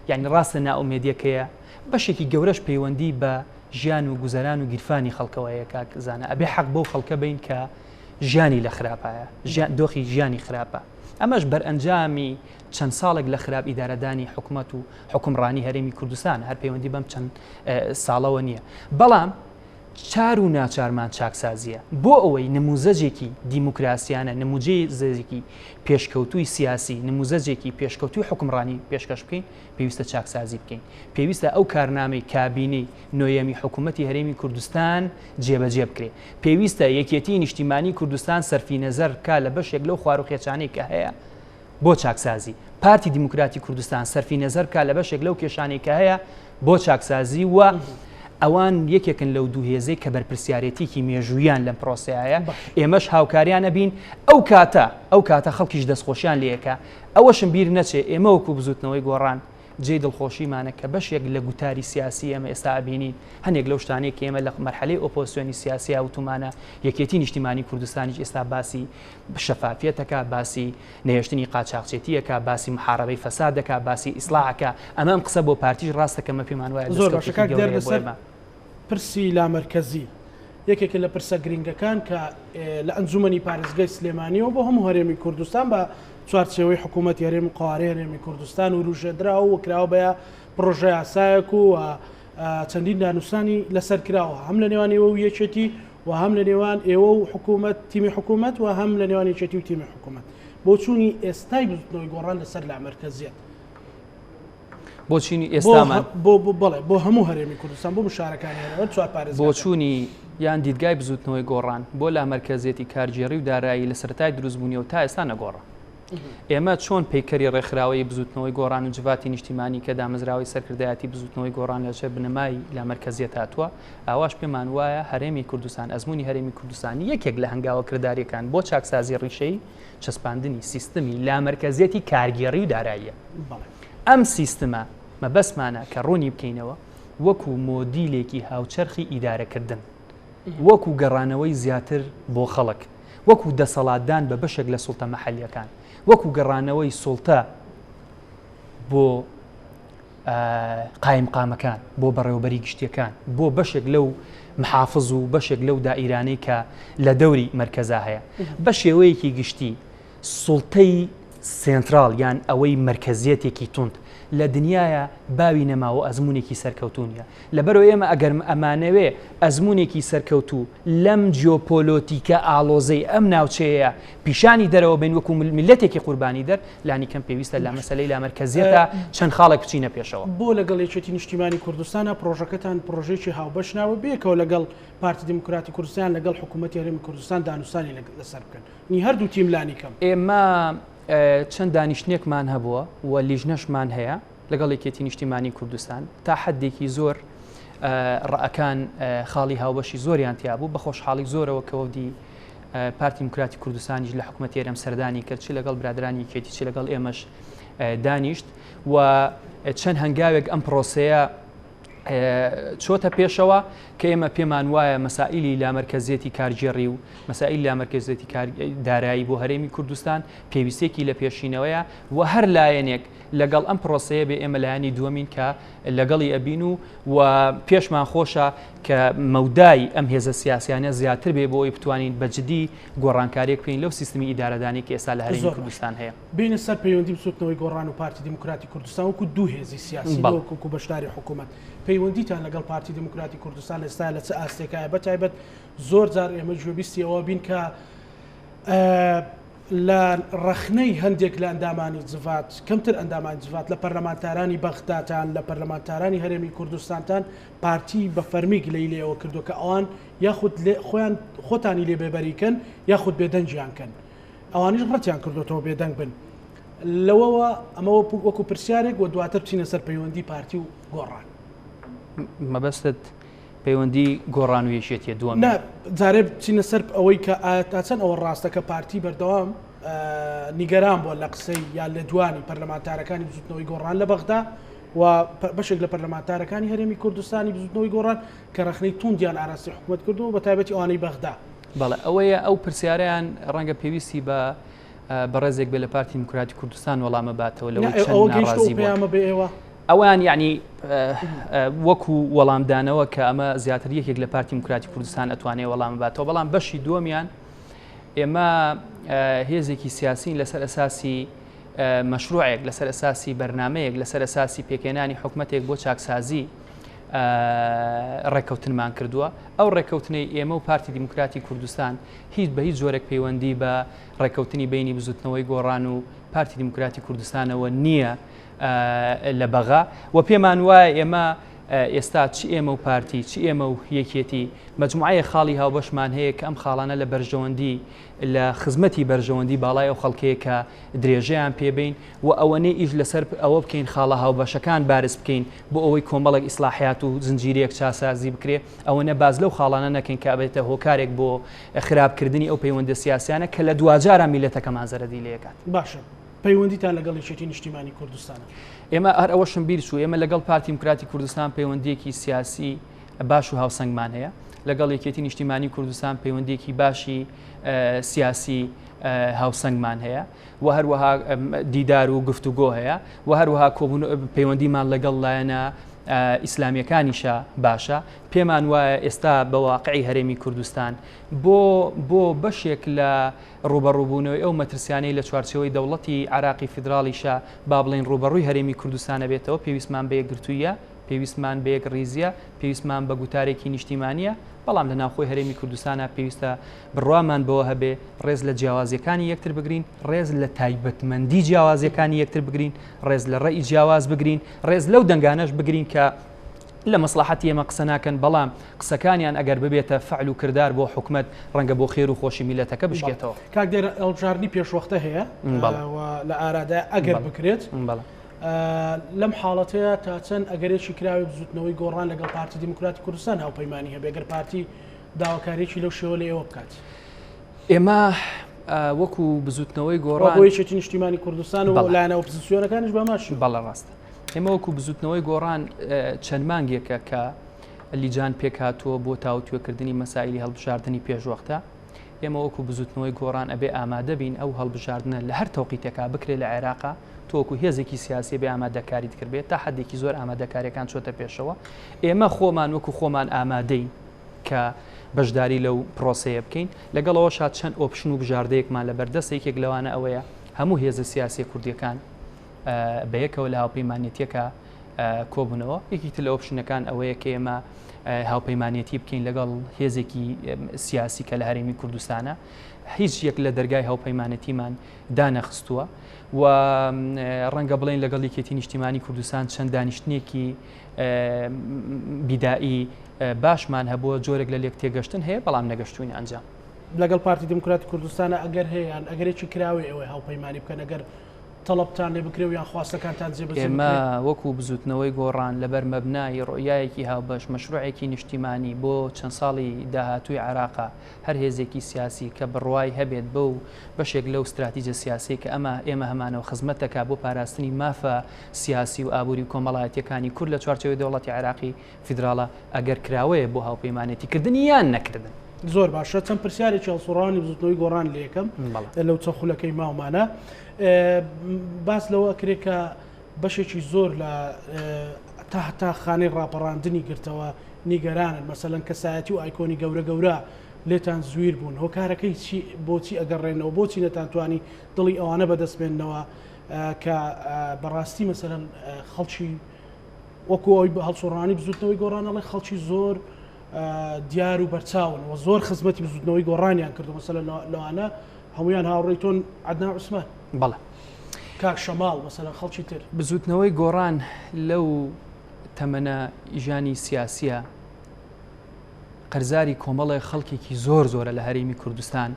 یعنی ڕاستە ناومێدیەکەیە بەشێکی گەورەش پەیوەندی بە ژیان و گوزەران و گیرفانی خەڵکەوەیە کاکزانە ئەبێ حەق بۆ خەڵکە بین کە ژیانی لە خراپایە دۆخی ژیانی خراپە ئەمەش بەرئەنجامی چەند ساڵێک لە خراپ ئیدارەدانی حکوومەت و حکومڕانی هەرێمی کوردستان هەر پەیوەندی بەم چەند ساڵەوە نییە بەڵام چار و ناچارمان چاکسازیە بۆ ئەوەی نموزەجێکی دیموکراسیانە نموزەجێکی پێشکەوتوی سیاسی نموزەجێکی پێشکەوتوی حکومڕانی پێشکەش بکەین پێویستە چاکسازی بکەین پێویستە ئەو کارنامەی کابینەی نۆیەمی حکوومەتی هەرێمی کوردستان جێبەجێ بکرێ پێویستە یەکێتی نیشتیمانی کوردستان سەرفی نەزەر کا لە بەشێک لەو خواروخێچانەی کە هەیە بۆ چاکسازی پارتی دیموکراتی کوردستان سەرفی نەزەر کا لە بەشێک لەو کێشانەی کە هەیە بۆ چاکسازی و ئەوان یەکێکن لەو دوو هێزەی کە بەرپرسیارەتێکی مێژوویان لەم پرۆسەیە ئێمەش هاوکاریانە بین ئەو کاتە خەڵکیش دەستخۆشیان لەیەکە ئەوەشم بیر نەچێ ئێمە وەکو بزوتنەوەی گۆڕان جێ دڵخۆشیمانە کە بەشێک لە گوتاری سیاسی ئێمە ئێستا ئەبینین هەندێک لەو شتانەیە کە ئێمە لە مەرحەلەی ئۆپۆزیسیۆنی سیاسی ئەوتومانە یەکێتی نیشتیمانی کوردستانیش ئێستا باسی شەفافیەتەکە باسی نەهێشتنی قاچاقچێتیەکە باسی محارەبەی فەسادەکە باسی ئیسلاحەکە ئەمە ئەم قسە بۆ پارتیش ڕاستەکەمە پێمان وایە زۆر باشەکە دەربەسەر پرسی لامەرکەزی یەکێکە لە پرسە گرنگەکان کە لە ئەنجومەنی پارێزگای سلێمانیەوە بۆ هەموو هەرێمی کوردستان بە چوارچێوەی حکوومەت هەرێمی قوارەی هەرێمی کوردستان و ڕوژێدرا و وەکراوە بەیە پرۆژە یاسایەک و چەندین دانوستانی لەسەر کراوە هەم لە نێوان ئێوە و یەکێتی و هەم لە نێوان ئێوە و حکوومەت تیمی حکوومەت و هەم لە نێوان یەکێتی و تیمی حکوومەت بۆ چوونی ئێستای بزوتنەوەی گۆڕان لەسەر لامەرکەزیەت بۆ چینی ئێستامان بڵێ بۆ هەموو هەرێمی کوردستان بۆ مشارەکانی چوار پارێز بۆ چوونی یان دیدگای بزوتنەوەی گۆڕان بۆ لا مرکزێتی کارگێڕی و دارایی لە سەرەتای دروستبوونی و تا ئێستا نەگۆڕە. ئێمە چۆن پەیکەری ڕێکخراوەی بزوتنەوەی گۆڕان و جواتی نیشتیمانی کە دامەزراوەی سەرکردایەتی بزوتنەوەی گۆڕان لەچێ بنەمای لا مرکزیەت هاتووە ئاواش پێمان وایە هەرێمی کوردستان ئەزمموی هەرێمی کوردستانی یەکێک لە هەنگاوە کردداریەکان بۆ چاکسازی ڕیشەی چەسپاندنی سیستمی لا مرکزیەتی کارگێڕی و داراییە. ئەم سیستمە مەبەسمانە کە ڕوونی بکەینەوە وەکو مۆدیلێکی هاوچەرخی ئیدارەکردن، وەکو گەڕانەوەی زیاتر بۆ خەڵک، وەکو دەسەڵاتدان بە بەشێک لە سوڵتە مەحەلیەکان، وەکو گەڕانەوەی سوڵتە بۆ قایمقامەکان، بۆ بەڕێوەبەری گشتیەکان، بۆ بەشێک لەو محافظ و بەشێک لەو دائیرانەی کە لە دەوری مەرکەزا هەیە بە شێوەیەکی گشتی سوڵتەی سنترال یان ئەوەی مرکزیەتێکی تونند لە دنیاە باوی نەماوە ئەزمونێکی سەرکەوتونیە. لەبەرەوە ئێمە ئەگەر ئەمانەوێ ئەزمونێکی سەرکەوتوو لەم جیۆپۆلۆتیکە ئالۆزەی ئەم ناوچەیە پیشانی دەرەوە بین وەکو میلەتێکی قوربانی دەر لانی کەم پێویستە لە مەسەلەی لا مرکزیەتە چەند خاڵێک بچینە پێشەوە. بۆ لەگەڵ یەکێتی نیشتیمانی کوردستانە پرۆژەکەتان پرۆژێکی هاوبەشناوە بێکەوە لەگەڵ پارتی دموکراتی کوردستان لەگەڵ حکوومەتی هەرێمی کوردستان دانوستانی لەسەر بکەن نی هەردوو تیم لانی کەم. ئێمە چەند دانیشتنێکمان هەبووە و لیژنەشمان هەیە لەگەڵ یەکێتی نیشتیمانی کوردستان تا حدێکی زۆر ڕەکان خاڵی هاوبەشی زۆریان تیا بوو بە خۆشحاڵی زۆرەوە کەوەدی پارتی دموکراتی کوردستانیش لە حکوومەتی هەرێم سەردانی کرد چی لەگەڵ برادرانی یەکێتی چی لەگەڵ ئێمەش دانیشت و چەند هەنگاوێک ئەم پرۆسەیە چۆتە پێشەوە کە ئێمە پێمان وایە مەسائلی لا مرکزیەتی کارگێڕی و مەسائل لا مرکزیەتی دارایی بۆ هەرێمی کوردستان پێویستێکی لە پێشینەوەیە و هەر لایەنێک لەگەڵ ئەم پرۆسەیە بێ ئێمە لایەنی دووەمین کە لەگەڵی ئەبین و پێشمان خۆشە کە مەودای ئەم هێزە سیاسیانە زیاتر بێ بۆ ئەوی بتوانین بەجددی گۆڕانکاریەک بکەین لەو سیستمی ئیدارەدانی کە ئێستا لە هەرێمی کوردستان هەیە. بینە سەر پەیوەندی بسوتنەوەی گۆڕان و پارتی دموکراتی کوردستان وەکو دوو هێزی سیاسی وەکو بەشداری حکوومەت پەیوەندیتان لەگەڵ پارتی دموکراتی کوردستان ئێستا لە چ ئاستێکایە بەتایبەت زۆر جار ئێمە گوێبیستیەوە بین کە لە ڕەخنەی هەندێک لە ئەندامانی جڤات کەمتر ئەندامانی جڤات لە پەرلەمانتارانی بەغداتان لە پەرلەمانتارانی هەرێمی کوردستانتان پارتی بە فەرمیک لەیلەوە کردو کە ئەوان یاخود خۆیان خۆتانی لێ بێبەریکەن یاخود بێدەنجیانکەن ئەوانیش ڕەتیان کردوەوە بێدەنگ بن لەوەوە ئەمەوە وەکو پرسیارێک و دواتر بچینە سەر پەیوەندی پارتی و گۆڕان. مەبەستت پەیوەندی گۆڕان و یەکێتیە دووەم جارێ بچینە سەر ئەوەی کە تا چەند ئەوە ڕاستە کە پارتی بەردەوام نیگەران بووە لە قسەی یان لە دوانی پەرلەمانتارەکانی بزوتنەوەی گۆڕان لە بەغدا و بەشێک لە پەرلەمانتارەکانی هەرێمی کوردستانی بزوتنەوەی گۆڕان کە ڕەخنەی توندیان ئاراستی حکوومەت کردو بە تایبەتی ئەوانەی بەغدا. بەڵێ ئەوەیە ئەو پرسیاریان ڕەنگە پێویستی بە بەڕێزێک بێ لە پارتی دموکراتی کوردستان وەڵامە باتەوە لەوەی چەند ناڕازی بووە. ئەوان یعنی وەکو وەڵامدانەوە کە ئەمە زیاتر یەکێک لە پارتی دموکراتی کوردستان ئەتوانێت وەڵام باتەوە بەڵام بەشی دووەمیان ئێمە هێزێکی سیاسین لەسەر ئەساسی مەشروعێک لەسەر ئەساسی بەرنامەیەک لەسەر ئەساسی پێکێنانی حکوومەتێک بۆ چاکسازی ڕێککەوتنمان کردووە. ئەو ڕێککەوتنەی ئێمە و پارتی دموکراتی کوردستان هیچ بە هیچ جۆرێک پەیوەندی بە ڕێککەوتنی بینی بزوتنەوەی گۆڕان و پارتی دموکراتی کوردستانەوە نییە لە بەغا و پێمان وایە ئێمە ئێستا چی ئێمە و پارتی چی ئێمە و یەکێتی مەجموعەیە خاڵی هاوبەشمان هەیە کە ئەم خاڵانە لە بەرژەوەندی لە خزمەتی بەرژەوەندی باڵای ئەو خەڵکەیە کە درێژەیان پێبین و ئەوەنەی ئیش لەسەر ئەوە بکەین خاڵە هاوبەشەکان بارز بکەین بۆ ئەوەی کۆمەڵێک ئیسلاحیات و زنجیرەیەک چاسازی بکرێ ئەوەنە باز لەو خاڵانە نەکەین کە ئەبێتە هۆکارێک بۆ خراپکردنی ئەو پەیوەندە سیاسیانە کە لە دوجارە میلەتەکەمان زەرەدی لێکات. باشە پەیوەندیتان لەگەڵ یەکێتی نیشتیمانی کوردستانە. ئێمە هەر ئەوەشم بیر چوو ئێمە لەگەڵ پارتی دموکراتی کوردستان پەیوەندیەکی سیاسی باش و هاوسەنگمان هەیە لەگەڵ یەکێتی نیشتیمانی کوردستان پەیوەندیەکی باشی سیاسی هاوسەنگمان هەیە و هەروەها دیدار و گفتوگۆ هەیە و هەروەها پەیوەندیمان لەگەڵ لایەنە ئیسلامیەکانیشە باشە. پێمان وایە ئێستا بە واقعی هەرێمی کوردستان بۆ بەشێک لە ڕوبەڕووبوونەوەی ئەو مەترسیانەی لە چوارچەوەی دەوڵەتی عراقی فیدراڵیشە با بڵێن ڕوبەڕووی هەرێمی کوردستانە بێتەوە پێویستمان بە یەکگرتوویە پێویستمان بە یەک ڕیزیە پێویستمان بە گوتارێکی نیشتیمانیە بەڵام لە ناوخۆی هەرێمی کوردستانە پێویستە بڕوامان بەوە هەبێ ڕێز لە جیاوازیەکانی یەکتر بگرین ڕێز لە تایبەتمەندی جیاوازیەکانی یەکتر بگرین ڕێز لە ڕێی جیاواز بگرین ڕێز لەو دەنگانەش بگرین کە لە مەسلحەتی ئێمە قسە ناکەن بەڵام قسەکانیان ئەگەر ببێتە فعل و کردار بۆ حکومەت ڕەنگە بۆ خێر و خۆشی میلەتەکە بشکێتەوە کاک دێرە ئەڵبژاردننی پێشوەختە هەیە لە ئارادا ئەگەر بکرێت لەم حاڵەتەیە تا چەند ئەگەرێکی کراوی بزوتنەوەی گۆڕان لەگەڵ پارتی دموکراتی کوردستان هاوپەیمانی هەبێ ئەگەر پارتی داواکارێکی لەو شێوە لە ئێوە بکات ئێمە وەکو بزوتنەوەی گۆڕان بۆیەکی نیشتیمانی کوردستان و لایەنە ئۆپۆزیسیۆنەکانیش بەماش بەڵێ ڕاستە ئێمە وەکو بزوتنەوەی گۆڕان چەند مانگێکە کە لیجان پێکاتووە بۆ تاوتوێکردنی مەسائلی هەڵبژاردننی پێشوەختە ئێمە وەکو بزوتنەوەی گۆڕان ئەبێ ئامادە بین ئەو هەڵبژاردنە لە هەر تەوقیتێکا بکرێت لە عێراقا تۆکو هێزێکی سیاسی بێ ئامادەکاری دەکردبێت تا حدێکی زۆر ئامادەکاریەکان چۆتە پێشەوە ئێمە خۆمان وەکو خۆمان ئامادەین کە بەشداری لەو پرۆسەیە بکەین لەگەڵەوە شاد چەند ئۆپشن و بژاردەیەکمان لە بەردەستێکێک لەوانە ئەوەیە هەموو هێزە سیاسی کوردیەکان بەیەکەوە لە هاوپەیمانێتیەکە کۆبوونەوە یەکێک لە ئۆپشنەکان ئەوەیە کە ئێمە هاوپەیمانێتی بکەین لەگەڵ هێزێکی سیاسی کە لە هەرێمی کوردستانە هیچ یەک لە دەرگای هاوپەیمانەتیمان دانەخستووە و ڕەنگە بڵێن لەگەڵ یەکێتی نیشتیمانی کوردستان چەند دانیشتنێکی بیدایی باشمان هەبووە جۆرێک لە لێک تێگەشتن هەیە بەڵام نەگەشتوین ئەنجام لەگەڵ پارتی دموکراتی کوردستانە ئەگەر هەیە ئەگەرێکی کراوی ئەوەی هاوپەیمانی بکەن ئەگەر تەڵەبتان لێ بکرێ و یان خواستەکانتان جێبەجێ ئێمە وەکو بزوتنەوەی گۆڕان لەبەر مەبنای ڕۆیایەکی هاوبەش مەشروعێکی نیشتیمانی بۆ چەند ساڵی داهاتووی عێراقا هەر هێزێکی سیاسی کە بڕوای هەبێت بەو بەشێک لەو استراتیجە سیاسی کە ئێمە هەمانەوە خزمەتەکە بۆ پاراستنی مافە سیاسی و ئابووری و کۆمەڵایەتیەکانی کورد لە چوارچەوەی دەوڵەتی عێراقی فیدراڵە ئەگەر کراوەیە بۆ هاوپەیمانێتیکردنی یان نەکردن زۆر باشە چەند پرسیارێکی هەڵسوڕانی بزوتنەوەی گۆڕان لە یەکەم لەو چەخولەکەی ماومانە باس لەوە کرێت کە بەشێکی زۆر لە تا خانەی ڕاپەڕاندنی گرتەوە نیگەرانن مەسەلەن کەسایەتی و ئایکۆنی گەورە گەورە لێتان زویر بوون هۆکارەکەی بۆچی ئەگەڕێنەوە بۆچی نەتانتوانی دڵی ئەوانە بەدەستبێنەوە کە بەڕاستی مەسەلەن خەڵکی وەکو ئەوی هەڵسوڕانی بزوتنەوەی گۆڕانەڵی خەڵکی زۆر دیار و بەرچاون و زۆر خزمەتی بزوتنەوەی گۆڕانیان کردو مەسەلەن لەوانە هەمویان هاوڕێی تۆن عەدنان عوسمان بەڵێ کاک شەماڵ مەسەلەن خەڵکی تر بزوتنەوەی گۆڕان لەو تەمەنە ئیژانی سیاسیە قەرزاری کۆمەڵی خەڵکێکی زۆر زۆرە لە هەرێمی کوردستان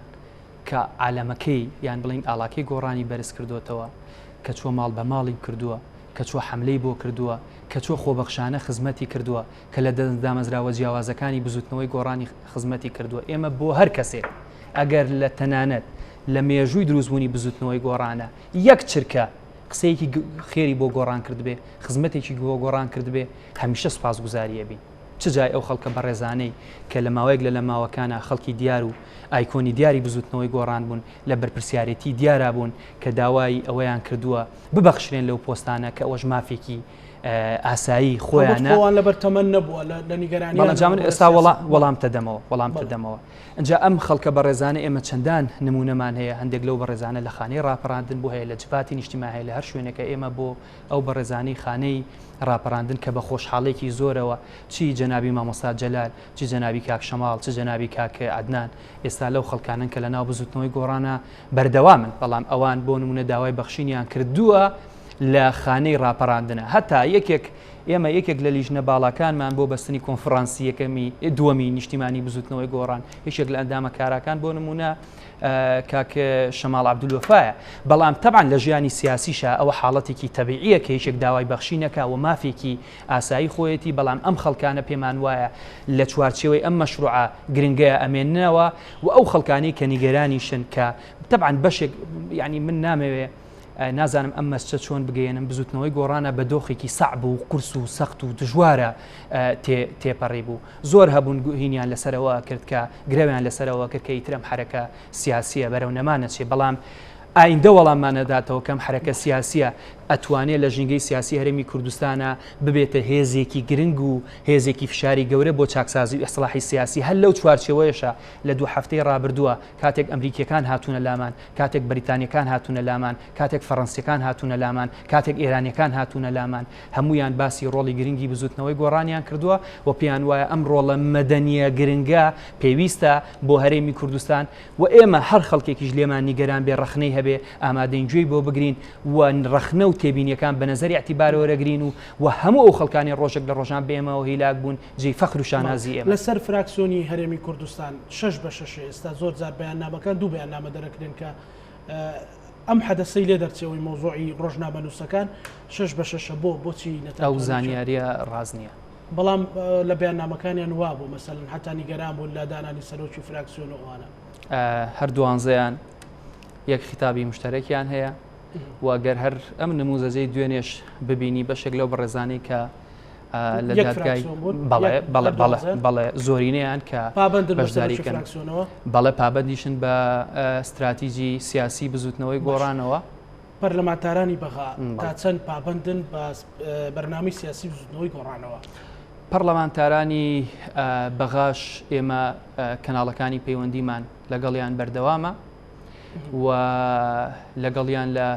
کە عالەمەکەی یان بڵین ئاڵاکەی گۆڕانی بەرز کردوتەوە کە چوە ماڵ بە ماڵی کردووە کە چوە حملەی بۆ کردووە کە چوە خۆبەخشانە خزمەتی کردووە کە لە دامەزراوە جیاوازەکانی بزوتنەوەی گۆڕانی خزمەتی کردووە ئێمە بۆ هەر کەسێک ئەگەر لە تەنانەت لە مێژووی دروستبوونی بزوتنەوەی گۆڕانە یەک چرکە قسەیەکی خێری بۆ گۆڕان کردبێ خزمەتێکی بۆ گۆڕان کردبێ هەمیشە سوپاسگوزاریە بین چ جای ئەو خەڵکە بەڕێزانەی کە لە ماوەیەک لە ماوەکانە خەڵکی دیار و ئایکۆنی دیاری بزوتنەوەی گۆڕان بوون لە بەرپرسیارەتی دیارە بوون کە داوای ئەوەیان کردووە ببەخشرێن لەو پۆستانە کە ئەوەش مافێکی ئاسایی خۆیانە لە بەرتەمەن نەبووە لە نیگەرانی بەڵام ئێستا وەڵام تەدەمەوە ئەنجا ئەم خەڵکە بەڕێزانە ئێمە چەندان نمونەمان هەیە هەندێک لەو بەڕێزانە لە خانەی ڕاپەڕاندن بۆ هەیە لە جباتی نیشتیمانی هەیە لە هەر شوێنەکە ئێمە بۆ ئەو بەڕێزانەی خانەی ڕاپەڕاندن کە بە خۆشحاڵێکی زۆرەوە چی جەنابی مامۆستا جەلال چی جەنابی کاک شەماڵ چ جەنابی کاک عەدنان ئێستا لەو خەڵکانن کە لە ناو بزوتنەوەی گۆڕانە بەردەوامن بەڵام ئەوان بۆ نمونە داوای بەخشینیان کردووە لە خانەی ڕاپەڕاندنە هەتا ئێمە یەکێک لە لیژنە باڵاکانمان بۆ بەستنی کۆنفرانسیەکەمی دووەمی نیشتیمانی بزوتنەوەی گۆڕان یەکێک لە ئەندامە کاراکان بۆ نمونە کاک شەماڵ عەبدولوەفایە بەڵام تەبعاً لە ژیانی سیاسیشە ئەوە حاڵەتێکی تەبیعیە کە هیچێک داوای بەخشینەکە و مافێکی ئاسایی خۆیەتی بەڵام ئەم خەڵکانە پێمان وایە لە چوارچێوەی ئەم مەشروعە گرنگەیە ئەمێننەوە و ئەو خەڵکانی کە نیگەرانیشن کە تەبعاً بەشێک یعنی من نامەوێ نازانم ئەم مەسچە چۆن بگەێنم بزوتنەوەی گۆڕانە بە دۆخێکی سەعب و قورس و سەخت و دژوارە تێپەڕی بوو زۆر هەبوون هینیان لەسەرەوە کرد کە گرەویان لەسەرەوە کرد کە ئیترم حرەکە سیاسیە بەرەو نەمانەچێ بەڵام ئایندە وەڵاممانەداتەوە کەم حرەکە سیاسیە ئەتوانێت لە ژینگەی سیاسی هەرێمی کوردستانە ببێتە هێزێکی گرنگ و هێزێکی فشاری گەورە بۆ چاکسازی ئیسلاحی سیاسی هەر لەو چوارچێوەیەشە لە دوو هەفتەی ڕابردووە کاتێک ئەمریکیەکان هاتوونە لامان کاتێک بەریتانیەکان هاتوونە لامان کاتێک فەڕەنسیەکان هاتوونە لامان کاتێک ئێرانیەکان هاتوونە لامان هەمویان باسی ڕۆڵی گرنگی بزوتنەوەی گۆڕانیان کردووە و پێیان وایە ئەم ڕۆڵە مەدەنیە گرنگە پێویستە بۆ هەرێمی کوردستان و ئێمە هەر خەڵکێکیش لێمان نیگەران بێ ڕەخنەی هەبێ ئامادەین گوێی بۆ بگرین و ڕەخنە و تێبینیەکان بە نەزەری اعتیبارەوەرەگرین و هەموو ئەو خەڵکانی ڕۆژێک لە ڕۆژان بێمەوە هیلاک بوون جێی فەخر و شانازی ئێمە لەسەر فراکسیۆنی هەرێمی کوردستان 6 بە 6 ئێستا زۆر جار بەیاننامەکان دوو بەیاننامە دەرەکرێن کە ئەم حەدەسەی لێ دەرچەوەی مۆزوعی ڕۆژنامە نووسەکان 6 بە 6 بۆچی ئەو زانیاریە ڕاز نییە بەڵام لە بەیاننامەکانیان وا بوو مەسەلەن حتا نیگەران بوون لە دانانی سەرۆکی فراکسیۆن ئەوانە هەردووانزەیان یەک خیتابی مشتەرەکیان هەیە واگەر هەر ئەم نموزەجەی دوێنێش ببینی بەشێک لەو بەڕێزانەی کە لە دادگای بەڵێ زۆرینەیان کە بەشداریکەن بەڵێ پابەندیشن بە استراتیژی سیاسی بزوتنەوەی گۆڕانەوە پەرلەمانتارانی بەغا تا چەند پابەندن بە بەرنامەی سیاسی بزوتنەوەی گۆڕانەوە پەرلەمانتارانی بەغاش ئێمە کەناڵەکانی پەیوەندیمان لەگەڵیان بەردەوامە و لەگەڵیان لە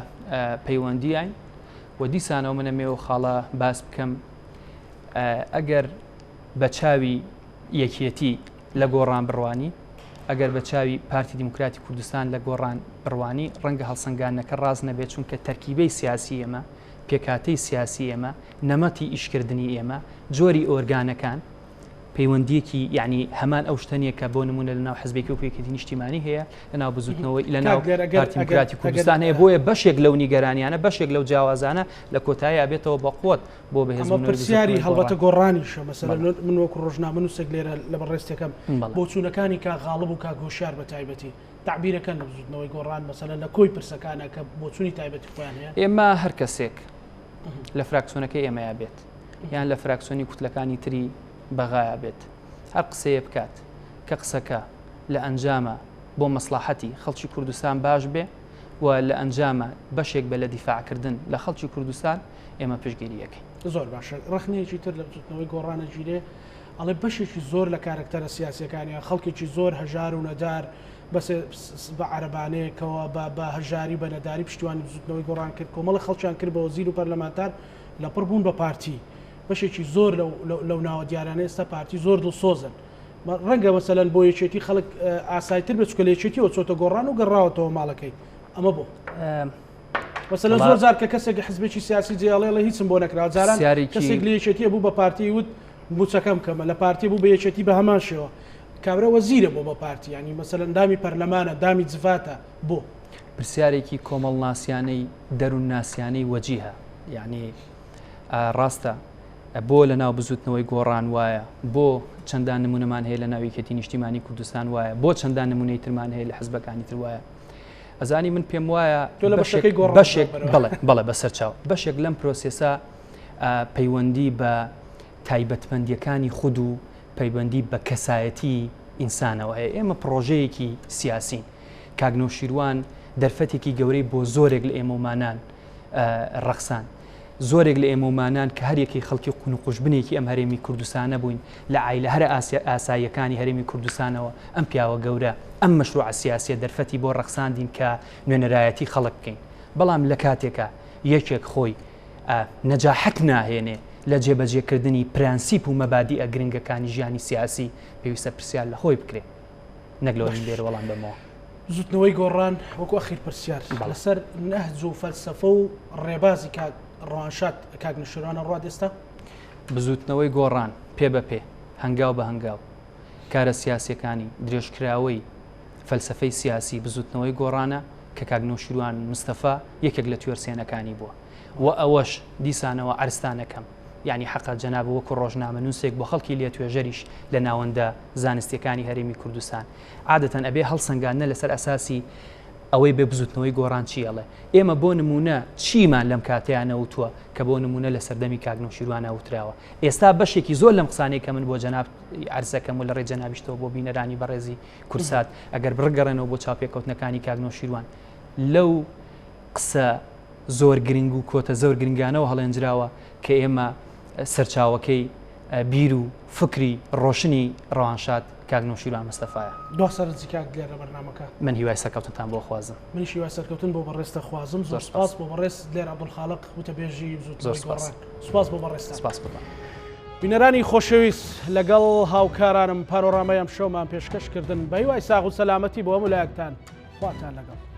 پەیوەندیان و دیسانەوە منەمێ و خاڵە باس بکەم ئەگەر بە چاوی یەکێتی لە گۆڕان بڕوانی ئەگەر بە چاوی پارتی دیموکراتی کوردستان لە گۆڕان بڕوانی ڕەنگە هەڵسەنگانەکە ڕاز نەبێت چونکە تەرکیبەی سیاسی ئێمە پێکاتەی سیاسی ئێمە نەمەتی ئیشکردنی ئێمە جۆری ئۆرگانەکان پەیوەندیەکی یعنی هەمان ئەو شتەنێک کە بۆ نمونە لەناو حزبێکی و پێکەتی نیشتیمانی هەیە لەناو بزوتنەوەی لەناو پارتی دیموکراتی کوردستان هەیە بۆیە بەشێک لەو نیگەرانیانە بەشێک لەو جیاوازانە لە کۆتایی بێتەوە بەقوت بۆ بەهێزم پرسیاری هەڵبەتە گۆڕانیشە مەسەلەن من وەکو ڕۆژنامە نووسێک لێرە لە بەڕێستەکەم بۆ چوونەکانی کا غاڵب و کا گۆشار بە تایبەتی تعبیرەکەن لە بزوتنەوەی گۆڕان مەسەلەن لە کۆی پرسەکانە کە بۆ چوونی تایبەتی خۆیان هەیە ئێمە هەر کەسێک لە فراکسیۆنەکەی ئێمەیە بێت یان لە فراکسیۆنی کوتلەکانی تری بەغایە بێت هەر قسەیە بکات کە قسەکە لە ئەنجامە بۆ مەسلحەتی خەڵکی کوردستان باش بێ و لە ئەنجامە بەشێک بە لە دیفاعکردن لە خەڵکی کوردستان ئێمە پشتگیریەکەی زۆر باشە ڕخنەیەکی تر لە بزوتنەوەی گۆڕانە گیرێ ئەڵێ بەشێکی زۆر لە کارکتەرە سیاسیەکانیان خەڵکێکی زۆر هەژار و نەدار بەس بە عەرەبانەیەکەوە بە هەژاری بە نەداری پشتیوانی بزوتنەوەی گۆڕان کرد کۆمەڵە خەڵکیان کرد بە وەزیر و پەرلەمانتار لە پڕ بوون بە پارتی بەشێکی زۆر لەو ناوە دیارانە ئێستا پارتی زۆر دڵسۆزن ڕەنگە مەسەلەن بۆ یەکێتی خەڵک ئاسایتر بە چکە لە یەکێتیەوە چۆتە گۆڕان و گەڕاوەتەوە ماڵەکەی ئەمە بۆ مەسەلەن زۆر جار کە کەسێکی حزبێکی سیاسی جێڵێڵە هیچم بۆ نەکرا جاران کەسێک لە یەکێتیە بوو بە پارتی وت بوچەکەم کەمە لە پارتی بوو بە یەکێتی بە هەمان شێوە کابرا وەزیرە بۆ بە پارتی ینی مەسەلەن دامی پەرلەمانە دامی جڤاتە بۆ پرسیارێکی کۆمەڵ ناسیانەی دەروون ناسیانەی وەجیهە یعنی ڕاستە بۆ لە ناو بزوتنەوەی گۆڕان وایە بۆ چەندان نمونەمان هەیە لە ناویکەتی نیشتیمانی کوردستان وایە بۆ چەندان نمونەی ترمان هەیە لە حزبەکانی تر وایە ئەزانی من پێم وایە بەڵێ بەسەر چاو بەشێک لەم پرۆسێسا پەیوەندی بە تایبەتمەندیەکانی خود و پەیوەندی بە کەسایەتی ئینسانەوە هەیە ئێمە پرۆژەیەکی سیاسین کاگنۆشیروان دەرفەتێکی گەورەی بۆ زۆرێک لە ئێمەمانان ڕەخسان زۆرێک لە ئێمەمانان کە هەرێکی خەڵکی قون و قوشبنێکی ئەم هەرێمی کوردستانە بووین لە عیلە هەر ئاساییەکانی هەرێمی کوردستانەوە ئەم پیاوە گەورە ئەم مەشروع سیاسیە دەرفەتی بۆ ڕەخساندین کە نوێنەرایەتی خەڵک بکەین بەڵام لە کاتێکە یەکێک خۆی نەجاحەت ناهێنێ لە جێبەجێکردنی پرانسیپ و مەبادیئە گرنگەکانی ژیانی سیاسی پێویستە پرسیار لە خۆی بکرێت نەک لەوەی لێرە وەڵام بەمەوە زوتنەوەی گۆڕان وەکو ئەخیر پرسیار لەسەر نەهج و فەلسەفە و ڕێبازی ڕۆژات کاگنشرانە ڕوا دێستا بزوتنەوەی گۆڕان پێ بە پێ هەنگاو بە هەنگاو کارە سیاسیەکانی درێژکراوەی فەلسەفەی سیاسی بزوتنەوەی گۆڕانە کە کاگنۆشیروان مستەفا یەکێک لە توێرسێنەکانی بووە و ئەوەش دیسانەوە ئەرستانەکەم یعنی حەقا جەناب وەکو ڕۆژنامە نووسێک بۆ خەڵکی لێ توێژەریش لە ناوەندە زانستیەکانی هەرێمی کوردستان عادەتەن ئەبێ هەڵسەنگانە لەسەر ئەساسی ئەوەی بێ بزوتنەوەی گۆڕان چیەڵێ ئێمە بۆ نمونە چیمان لەم کاتیانە وتووە کە بۆ نمونە لە سەردەمی کاگنۆشیروانە وتراوە ئێستا بەشێکی زۆر لەم قسانەی کە من بۆ جەناب عرزەکەم و لە ڕێ جەنابیشتەوە بۆ بینەرانی بەڕێزی کورسات ئەگەر بڕگەڕێنەوە بۆ چاپێکەوتنەکانی کاگنۆشیروان لەو قسە زۆر گرنگ و کۆتە زۆر گرنگانەوە هەڵێنجراوە کە ئێمە سەرچاوەکەی بیر و فکری ڕۆشنی ڕەوانشاد کاک نەوشیروان مستەفایە. دۆ سەرنجی کاک لێرە بەرنامەکە. من هیوای سەرکەوتنتان بۆ خوازم. منیش هیوای سەرکەوتن بۆ بەڕێستە خوازم. زۆر سپاس بۆ بەڕێز لێرە عەبدولخالق وتەبێژی زۆر سپاس بۆ بەڕێستە. سپاس بۆ. بینەرانی خۆشەویست لەگەڵ هاوکارانم پانۆڕامەی ئەم شەومان پێشکەشکردن بە هیوای ساغ و سەلامەتی بۆ هەموو لایەکتان خواتان لەگەڵ.